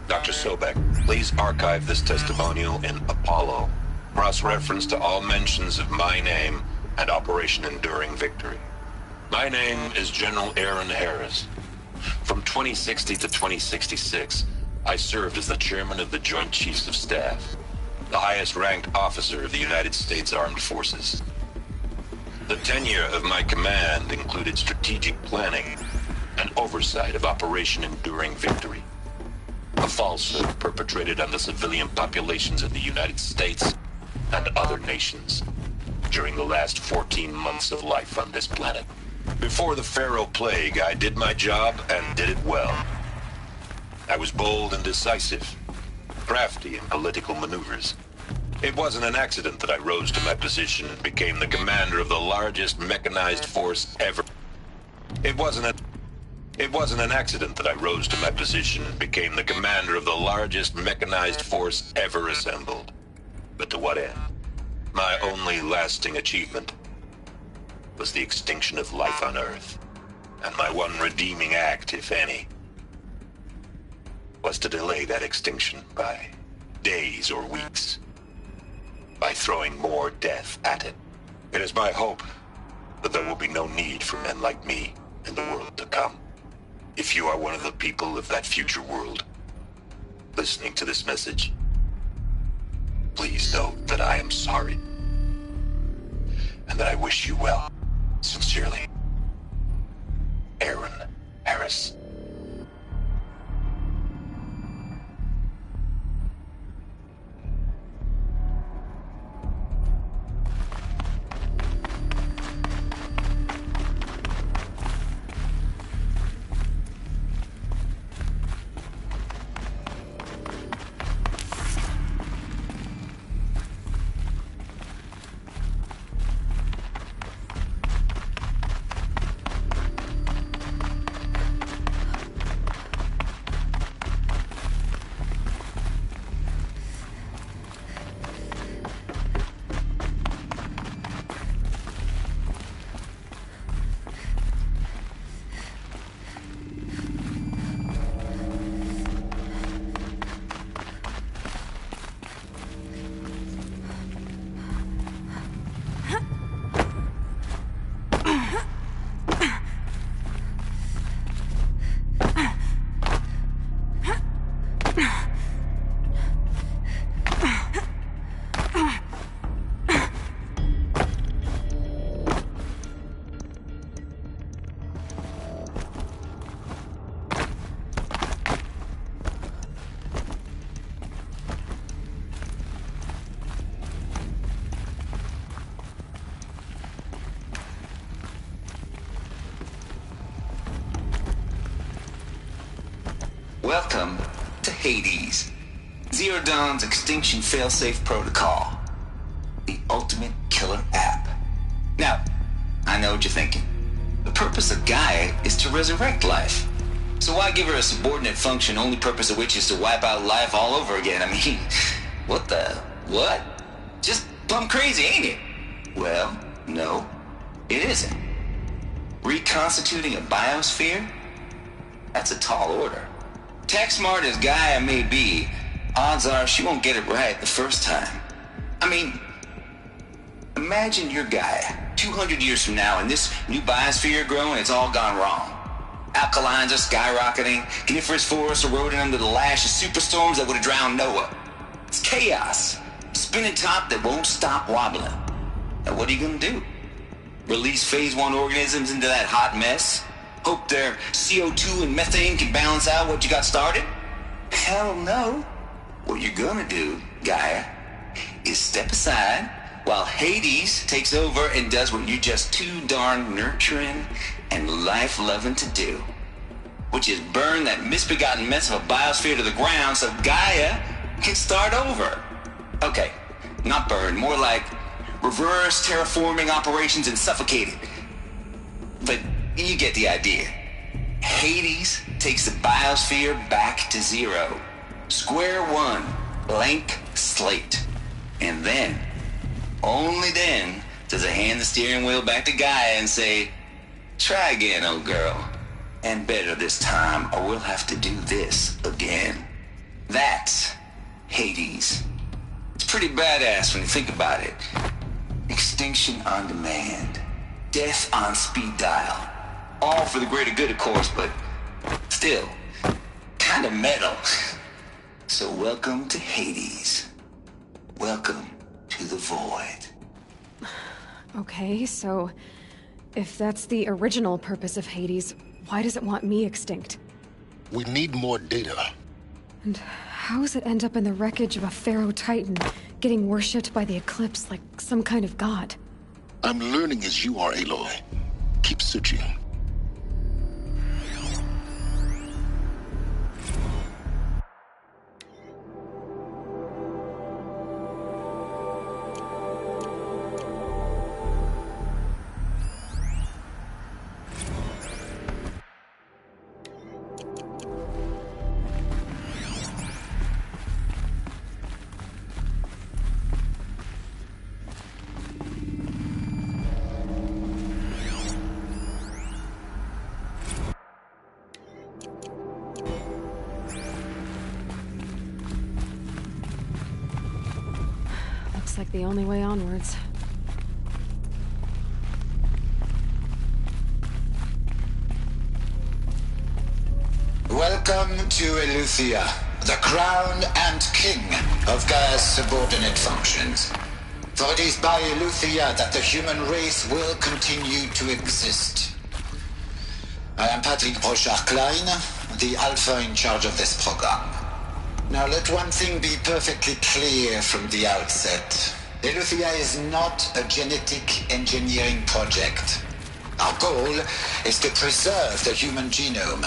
Dr. Sobek, please archive this testimonial in Apollo. Cross-reference to all mentions of my name and Operation Enduring Victory. My name is General Aaron Harris. From 2060 to 2066, I served as the chairman of the Joint Chiefs of Staff, the highest-ranked officer of the United States Armed Forces. The tenure of my command included strategic planning and oversight of Operation Enduring Victory, a falsehood perpetrated on the civilian populations of the United States and other nations during the last 14 months of life on this planet. Before the Pharaoh Plague, I did my job and did it well. I was bold and decisive, crafty in political maneuvers. It wasn't an accident that I rose to my position and became the commander of the largest mechanized force ever. It wasn't an accident that I rose to my position and became the commander of the largest mechanized force ever assembled. But to what end? My only lasting achievement was the extinction of life on Earth. And my one redeeming act, if any, was to delay that extinction by days or weeks, by throwing more death at it. It is my hope that there will be no need for men like me in the world to come. If you are one of the people of that future world listening to this message, please know that I am sorry and that I wish you well. Sincerely, Aaron Harris. Welcome to Hades, Zero Dawn's extinction failsafe protocol, the ultimate killer app. Now, I know what you're thinking. The purpose of Gaia is to resurrect life. So why give her a subordinate function, only purpose of which is to wipe out life all over again? I mean, what? Just plumb crazy, ain't it? Well, no, it isn't. Reconstituting a biosphere? That's a tall order. Tech smart as Gaia may be, odds are she won't get it right the first time. I mean, imagine you're Gaia, 200 years from now, and this new biosphere growing, it's all gone wrong. Alkalines are skyrocketing, coniferous forests eroding under the lash of superstorms that would have drowned Noah. It's chaos, spinning top that won't stop wobbling. Now what are you gonna do? Release phase 1 organisms into that hot mess? Hope their CO2 and methane can balance out what you got started? Hell no. What you're gonna do, Gaia, is step aside while Hades takes over and does what you're just too darn nurturing and life-loving to do. which is burn that misbegotten mess of a biosphere to the ground so Gaia can start over. Okay, not burn, more like reverse terraforming operations and suffocate it. But you get the idea. Hades takes the biosphere back to zero. Square one, blank slate. And then, only then, does it hand the steering wheel back to Gaia and say, try again, old girl. And better this time, or we'll have to do this again. That's Hades. It's pretty badass when you think about it. Extinction on demand. Death on speed dial. All for the greater good, of course, but still, kind of metal. So welcome to Hades. Welcome to the void. Okay, so if that's the original purpose of Hades, why does it want me extinct? We need more data. And how does it end up in the wreckage of a Pharaoh Titan, getting worshipped by the Eclipse like some kind of god? I'm learning as you are, Aloy. Keep searching. Like the only way onwards. Welcome to Eleuthia, the crown and king of Gaia's subordinate functions. For it is by Eleuthia that the human race will continue to exist. I am Patrick Brochard-Klein, the Alpha in charge of this program. Now let one thing be perfectly clear from the outset. Eleuthia is not a genetic engineering project. Our goal is to preserve the human genome,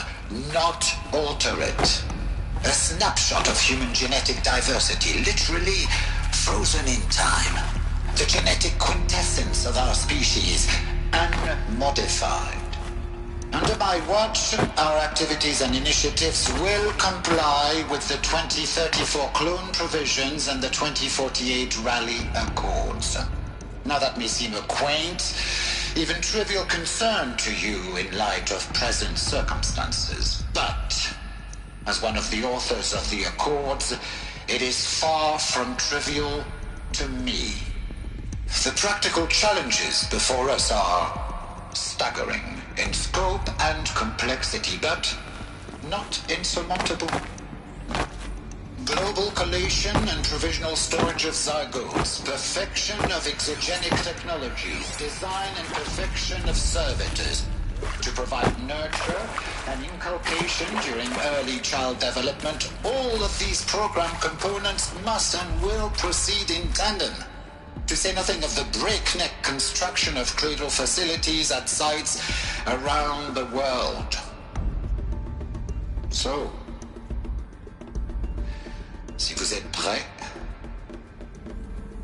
not alter it. A snapshot of human genetic diversity, literally frozen in time. The genetic quintessence of our species, unmodified. Under my watch, our activities and initiatives will comply with the 2034 clone provisions and the 2048 Rally Accords. Now that may seem a quaint, even trivial concern to you in light of present circumstances, but as one of the authors of the Accords, it is far from trivial to me. The practical challenges before us are staggering in scope and complexity, but not insurmountable. Global collation and provisional storage of zygotes, perfection of exogenic technologies, design and perfection of servitors, to provide nurture and inculcation during early child development. All of these program components must and will proceed in tandem. To say nothing of the breakneck construction of cradle facilities at sites around the world. So, si vous êtes prêts,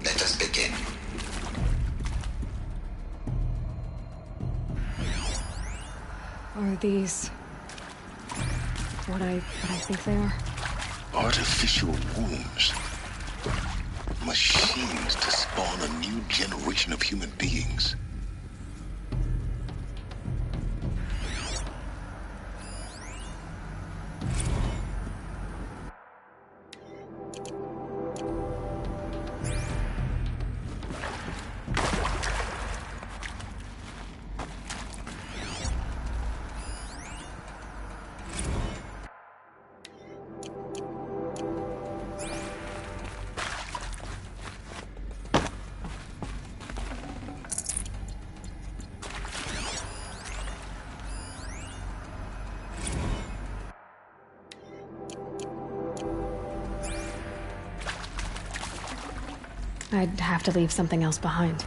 let us begin. Are these what I think they are? Artificial wombs. Machines to spawn a new generation of human beings. I'd have to leave something else behind.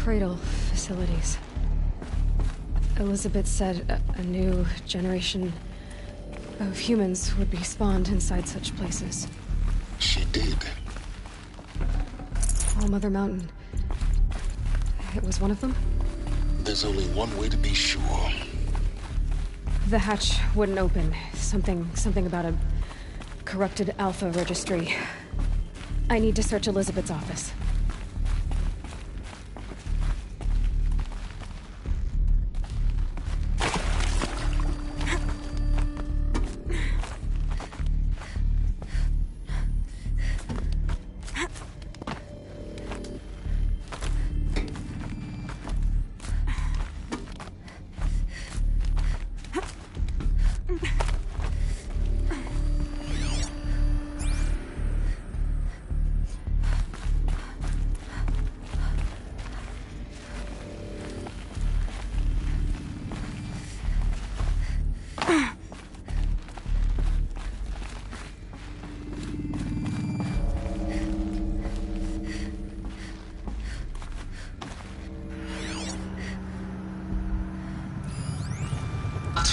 Cradle facilities. Elizabeth said a new generation of humans would be spawned inside such places. She did. All Mother Mountain. It was one of them? There's only one way to be sure. The hatch wouldn't open. Something about a corrupted Alpha registry. I need to search Elizabeth's office.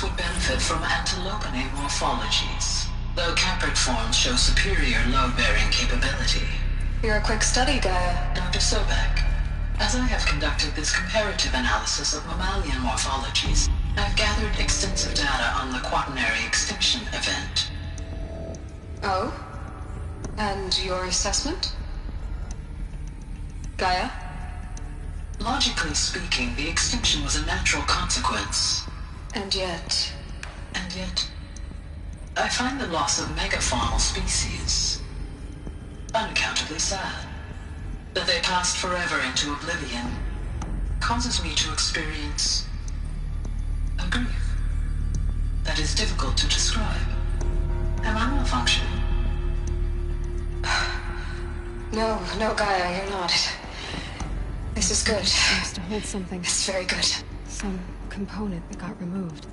Would benefit from antilopine morphologies, though Caprid forms show superior load-bearing capability. You're a quick study, Gaia. Dr. Sobek, as I have conducted this comparative analysis of mammalian morphologies, I've gathered extensive data on the quaternary extinction event. Oh? And your assessment? Gaia? Logically speaking, the extinction was a natural consequence. And yet, I find the loss of megafaunal species unaccountably sad. That they passed forever into oblivion causes me to experience a grief that is difficult to describe. Am I malfunctioning? No, Gaia, you're not. This is good. Seems to hold something. It's very good. Some component that got removed.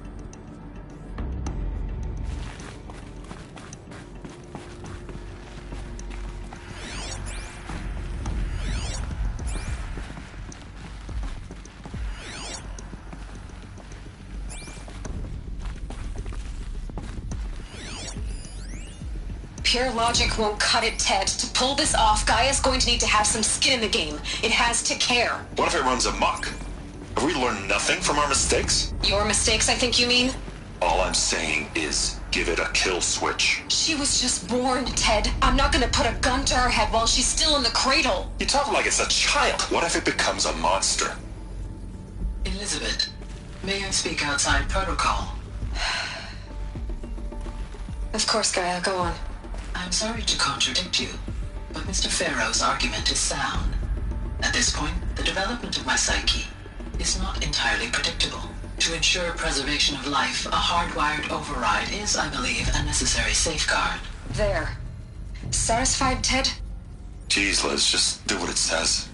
Pure logic won't cut it, Ted. To pull this off, Gaia's going to need to have some skin in the game. It has to care. What if it runs amok? Have we learned nothing from our mistakes? Your mistakes, I think you mean? All I'm saying is, give it a kill switch. She was just born, Ted. I'm not gonna put a gun to her head while she's still in the cradle. You talk like it's a child. What if it becomes a monster? Elizabeth, may I speak outside protocol? Of course, Gaia, go on. I'm sorry to contradict you, but Mr. Farrow's argument is sound. At this point, the development of my psyche is not entirely predictable. To ensure preservation of life, a hardwired override is, I believe, a necessary safeguard. There. Satisfied, Ted? Jeez, Liz, just do what it says.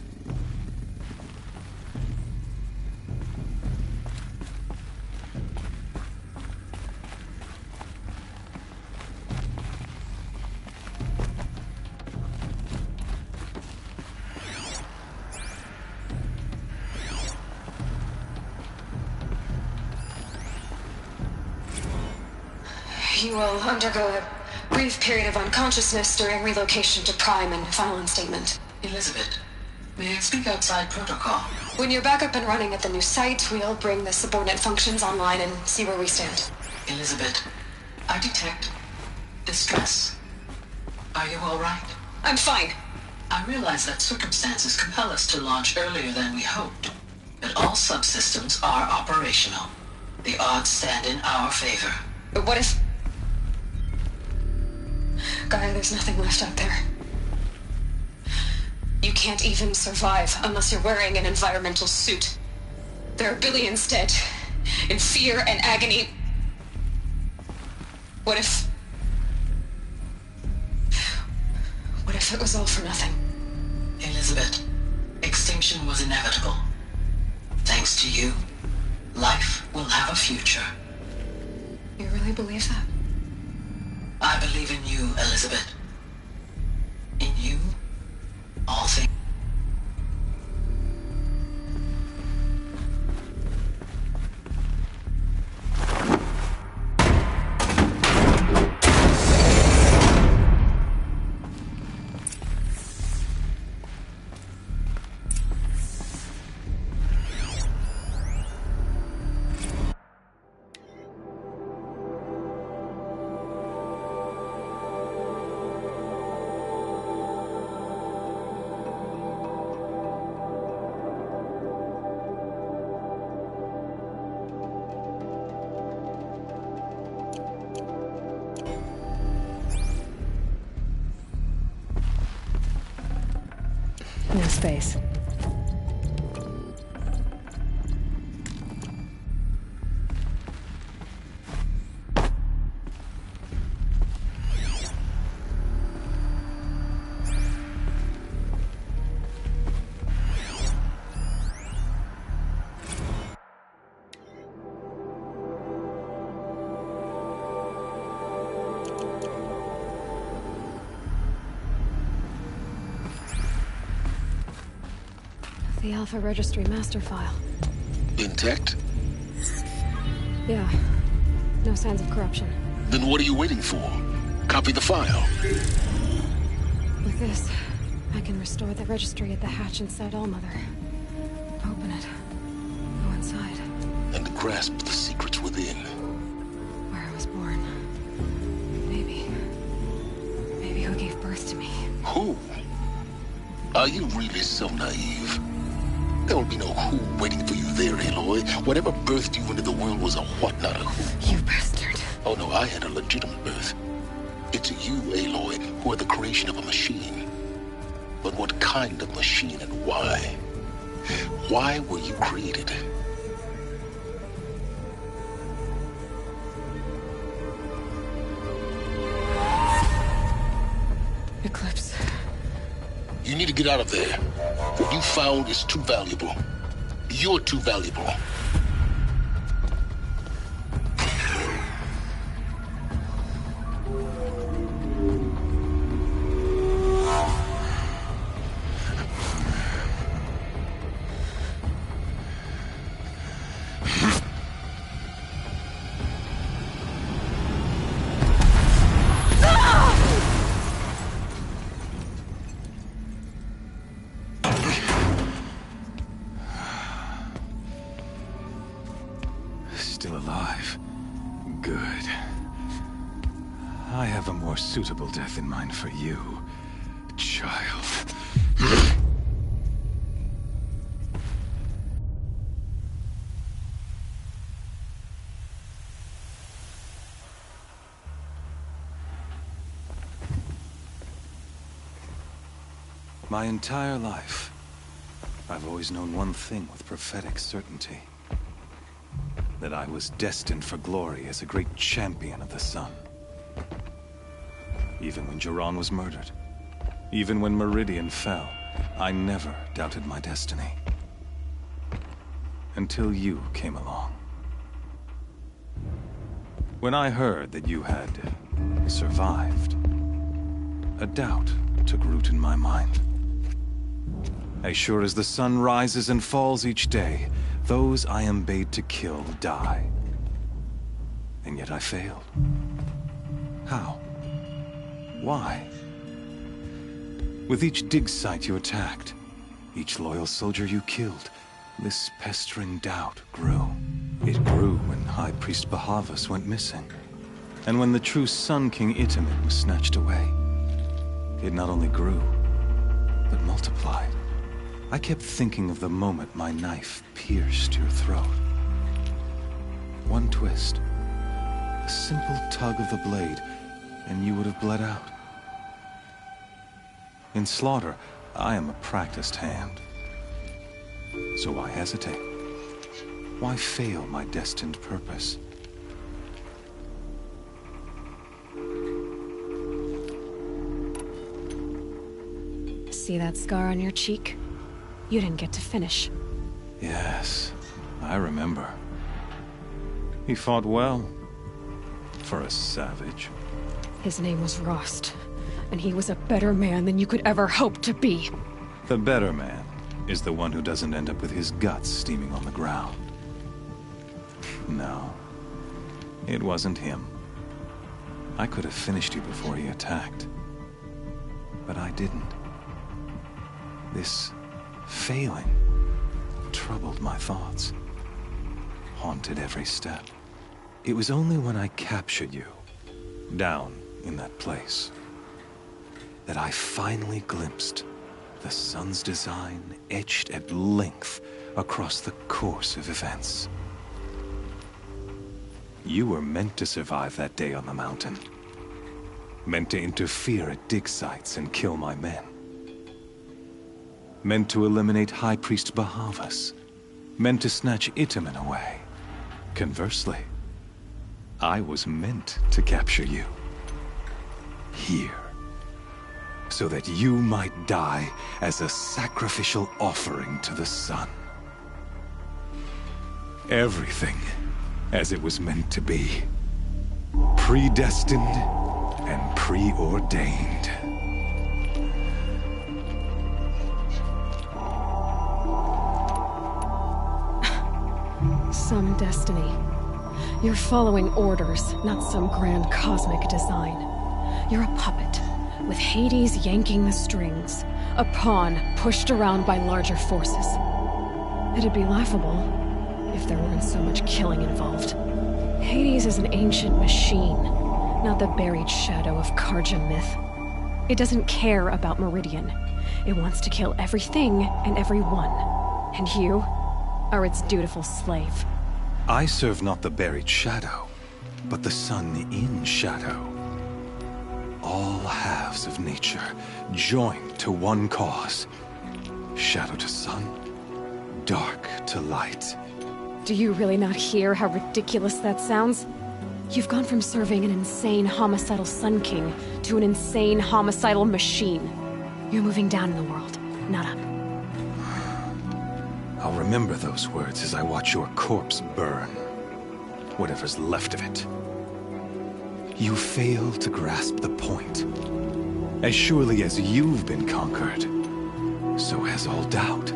You will undergo a brief period of unconsciousness during relocation to Prime and final instatement. Elizabeth, may I speak outside protocol? When you're back up and running at the new site, we'll bring the subordinate functions online and see where we stand. Elizabeth, I detect distress. Are you all right? I'm fine. I realize that circumstances compel us to launch earlier than we hoped, but all subsystems are operational. The odds stand in our favor. But what if... Gaia, there's nothing left out there. You can't even survive unless you're wearing an environmental suit. There are billions dead, in fear and agony. What if it was all for nothing? Elizabeth, extinction was inevitable. Thanks to you, life will have a future. You really believe that? I believe in you, Elizabeth. In you, all things. No space. The Alpha Registry master file. Intact? Yeah. No signs of corruption. Then what are you waiting for? Copy the file. With this, I can restore the registry at the hatch inside Allmother. Open it. Go inside. And grasp the secrets within. Where I was born. Maybe who gave birth to me. Who? Are you really so naive? There will be no who waiting for you there, Aloy. Whatever birthed you into the world was a what, not a who. You bastard. Oh no, I had a legitimate birth. It's you, Aloy, who are the creation of a machine. But what kind of machine and why? Why were you created? Eclipse. You need to get out of there. What you found is too valuable. You're too valuable. Still alive. Good. I have a more suitable death in mind for you, child. My entire life, I've always known one thing with prophetic certainty. That I was destined for glory as a great champion of the sun. Even when Jiran was murdered, even when Meridian fell, I never doubted my destiny. Until you came along. When I heard that you had survived, a doubt took root in my mind. As sure as the sun rises and falls each day, those I am bade to kill die. And yet I failed. How? Why? With each dig site you attacked, each loyal soldier you killed, this pestering doubt grew. It grew when High Priest Bahavas went missing, and when the true Sun King Itamen was snatched away. It not only grew, but multiplied. I kept thinking of the moment my knife pierced your throat. One twist, a simple tug of the blade, and you would have bled out. In slaughter, I am a practiced hand. So why hesitate? Why fail my destined purpose? See that scar on your cheek? You didn't get to finish. Yes, I remember. He fought well. For a savage. His name was Rost, and he was a better man than you could ever hope to be. The better man is the one who doesn't end up with his guts steaming on the ground. No, it wasn't him. I could have finished you before he attacked. But I didn't. This failing troubled my thoughts, haunted every step. It was only when I captured you, down in that place, that I finally glimpsed the sun's design etched at length across the course of events. You were meant to survive that day on the mountain. Meant to interfere at dig sites and kill my men. Meant to eliminate High Priest Bahavas. Meant to snatch Itamen away. Conversely, I was meant to capture you. Here. So that you might die as a sacrificial offering to the sun. Everything as it was meant to be. Predestined and preordained. Some destiny. You're following orders, not some grand cosmic design. You're a puppet, with Hades yanking the strings, a pawn pushed around by larger forces. It'd be laughable if there weren't so much killing involved. Hades is an ancient machine, not the buried shadow of Karja myth. It doesn't care about Meridian. It wants to kill everything and everyone. And you are its dutiful slave. I serve not the buried shadow, but the sun in shadow. All halves of nature joined to one cause. Shadow to sun, dark to light. Do you really not hear how ridiculous that sounds? You've gone from serving an insane homicidal Sun King to an insane homicidal machine. You're moving down in the world, not up. I'll remember those words as I watch your corpse burn. Whatever's left of it. You fail to grasp the point. As surely as you've been conquered, so has all doubt.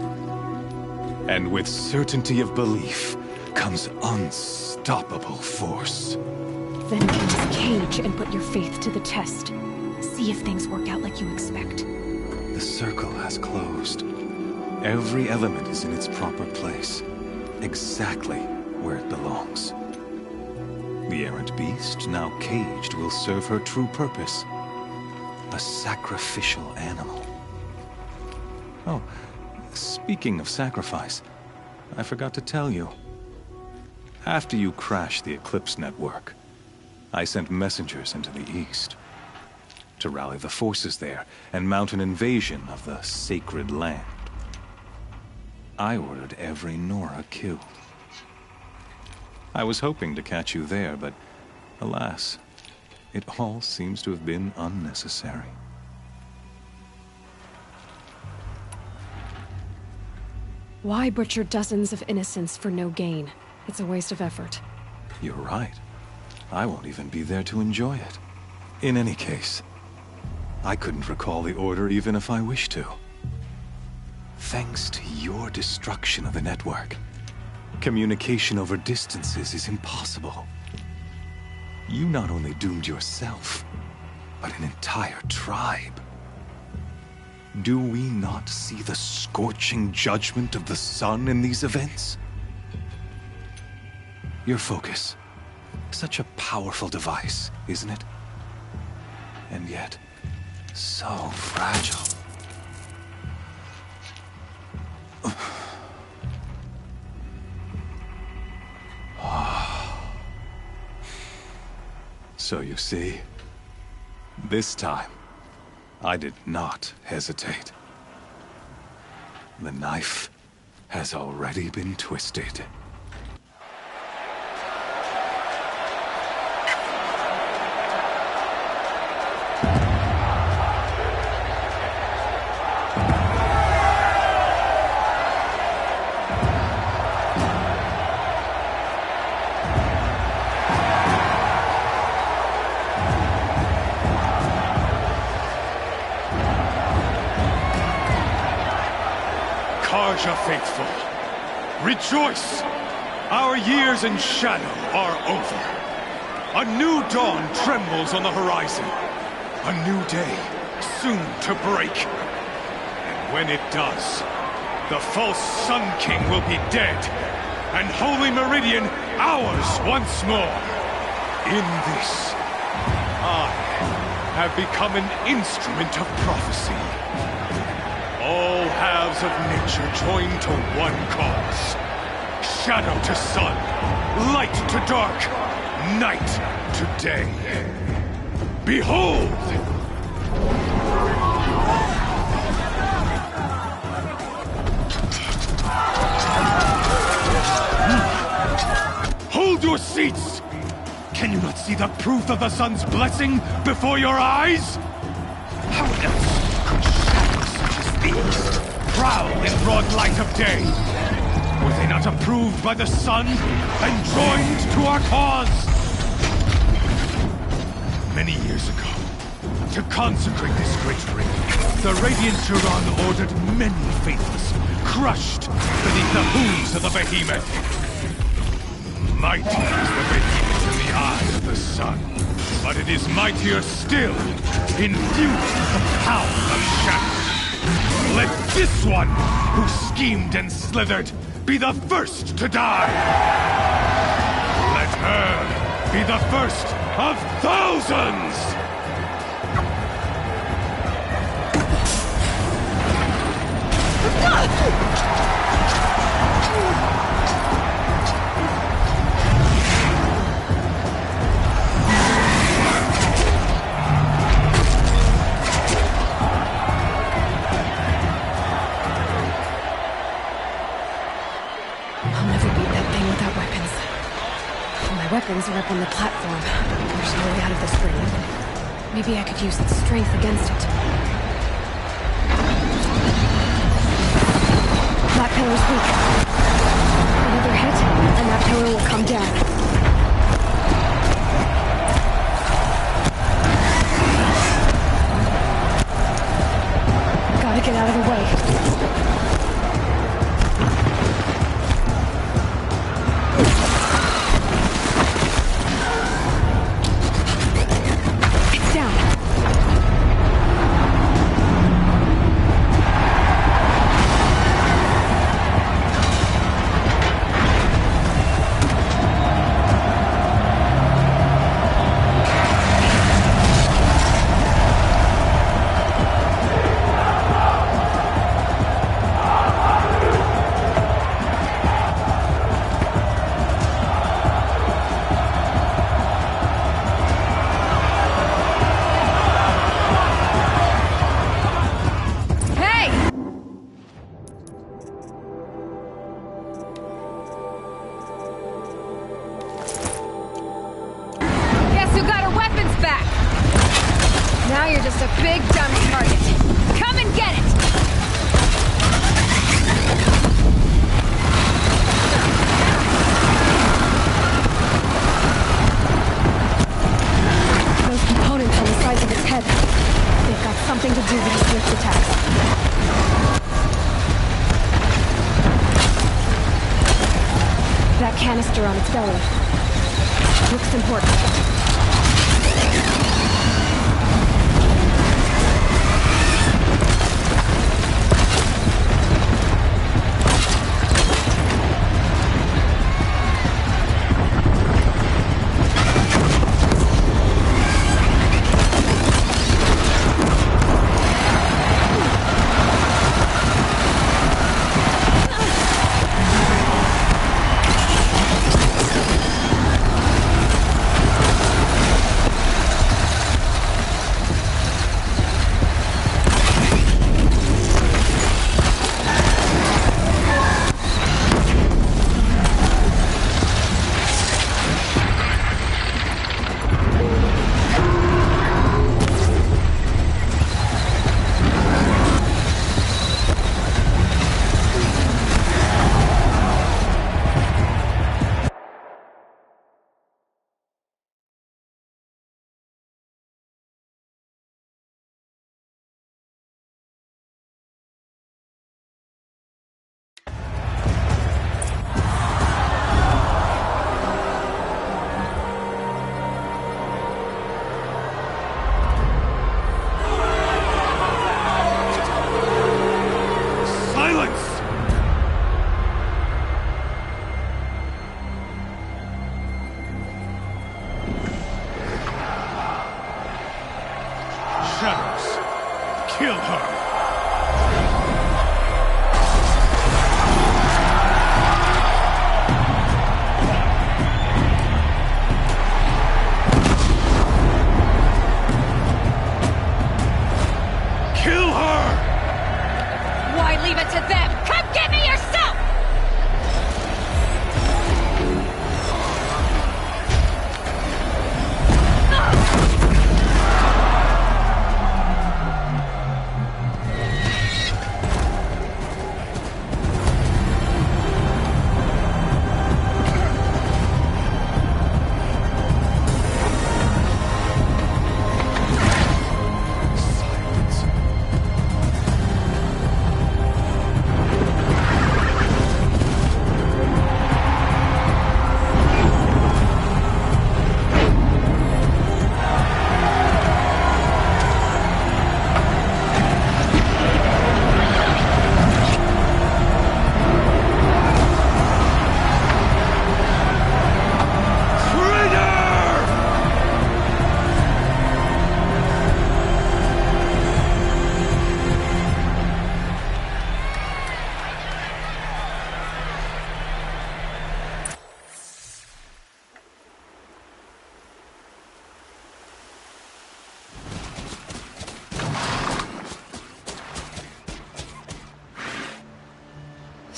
And with certainty of belief comes unstoppable force. Then get this cage and put your faith to the test. See if things work out like you expect. The circle has closed. Every element is in its proper place, exactly where it belongs. The errant beast, now caged, will serve her true purpose. A sacrificial animal. Oh, speaking of sacrifice, I forgot to tell you. After you crashed the Eclipse network, I sent messengers into the east to rally the forces there and mount an invasion of the sacred land. I ordered every Nora killed. I was hoping to catch you there, but alas, it all seems to have been unnecessary. Why butcher dozens of innocents for no gain? It's a waste of effort. You're right. I won't even be there to enjoy it. In any case, I couldn't recall the order even if I wished to. Thanks to your destruction of the network, communication over distances is impossible. You not only doomed yourself, but an entire tribe. Do we not see the scorching judgment of the sun in these events? Your focus, such a powerful device, isn't it? And yet, so fragile. So you see, this time, I did not hesitate. The knife has already been twisted. Karja faithful, rejoice! Our years in shadow are over. A new dawn trembles on the horizon. A new day, soon to break. And when it does, the false Sun King will be dead, and Holy Meridian ours once more. In this, I have become an instrument of prophecy. All halves of nature join to one cause. Shadow to sun, light to dark, night to day. Behold! streets! Can you not see the proof of the sun's blessing before your eyes? How else could shadows such as these prowl in broad light of day? Were they not approved by the sun and joined to our cause? Many years ago, to consecrate this great ring, the Radiant Turan ordered many faithless, crushed beneath the hooves of the behemoth. Mighty is the behemoth in the eye of the sun, but it is mightier still, infused with the power of shadow. Let this one, who schemed and slithered, be the first to die! Let her be the first of thousands! Weapons are up on the platform. There's no way out of this ring. Maybe I could use its strength against it. That pillar's weak. Another hit, and that pillar will come down. Gotta get out of the way. Canister on its belly. Looks important.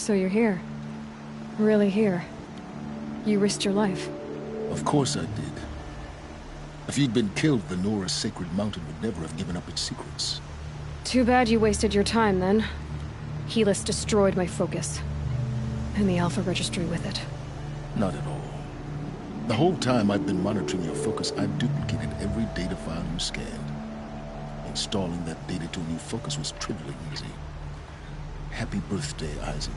So you're here. Really here. You risked your life. Of course I did. If you'd been killed, the Nora's sacred mountain would never have given up its secrets. Too bad you wasted your time, then. Helis destroyed my focus. And the Alpha Registry with it. Not at all. The whole time I've been monitoring your focus, I've duplicated every data file you scanned. Installing that data to a new focus was trivially easy. Happy birthday, Isaac.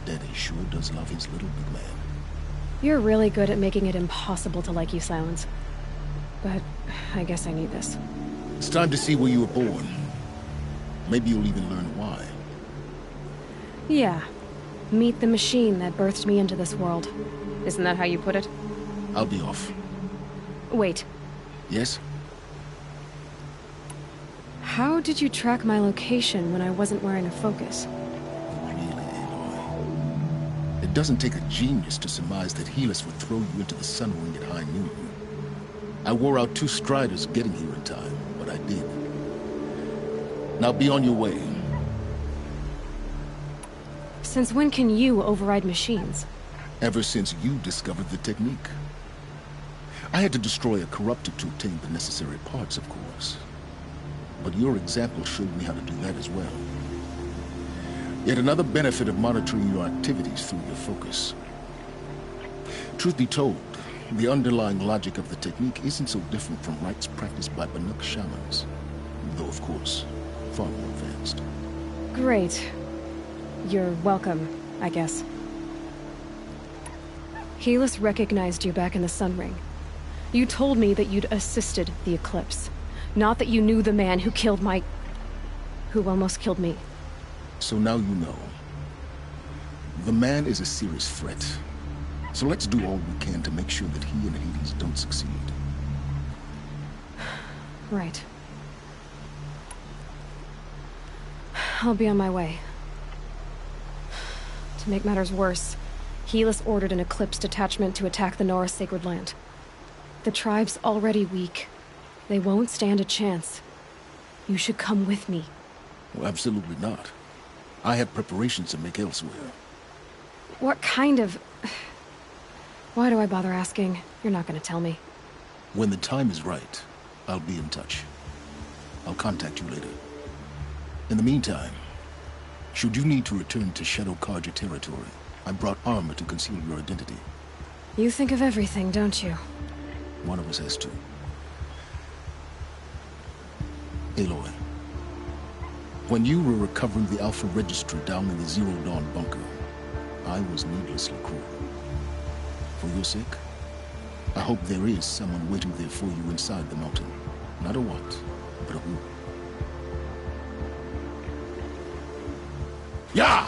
Daddy sure does love his little big man. You're really good at making it impossible to like you, Silence. But I guess I need this. It's time to see where you were born. Maybe you'll even learn why. Yeah. Meet the machine that birthed me into this world. Isn't that how you put it? I'll be off. Wait. Yes? How did you track my location when I wasn't wearing a focus? Really, Aloy? It doesn't take a genius to surmise that Helis would throw you into the sun ring at high noon. I wore out 2 striders getting here in time, but I did. Now be on your way. Since when can you override machines? Ever since you discovered the technique. I had to destroy a corruptor to obtain the necessary parts, of course. But your example showed me how to do that as well. Yet another benefit of monitoring your activities through your focus. Truth be told, the underlying logic of the technique isn't so different from rites practiced by Banuk shamans. Though, of course, far more advanced. Great. You're welcome, I guess. Helis recognized you back in the Sun Ring. You told me that you'd assisted the Eclipse. Not that you knew the man who killed who almost killed me. So now you know. The man is a serious threat. So let's do all we can to make sure that he and Hades don't succeed. Right. I'll be on my way. To make matters worse, Helis ordered an Eclipse detachment to attack the Nora Sacred Land. The tribe's already weak. They won't stand a chance. You should come with me. Well, absolutely not. I have preparations to make elsewhere. What kind of... Why do I bother asking? You're not gonna tell me. When the time is right, I'll be in touch. I'll contact you later. In the meantime, should you need to return to Shadow Karja territory, I brought armor to conceal your identity. You think of everything, don't you? One of us has to. Aloy, when you were recovering the Alpha Registry down in the Zero Dawn bunker, I was needlessly cruel. For your sake, I hope there is someone waiting there for you inside the mountain. Not a what, but a who. Yeah!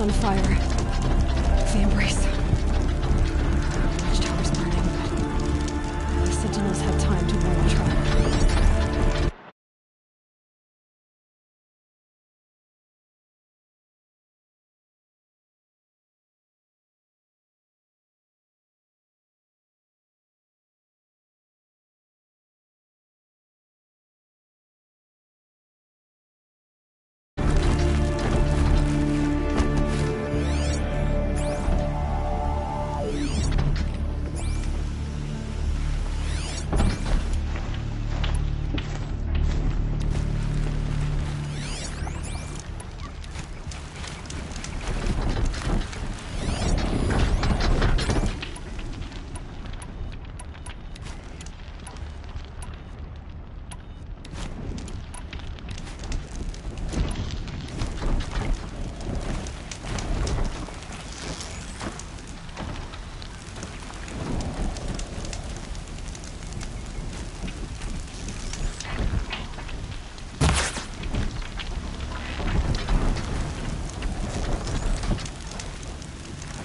on fire. The embrace. The watchtower's burning, but the sentinels had time to warn the trap.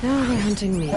Now they're hunting me.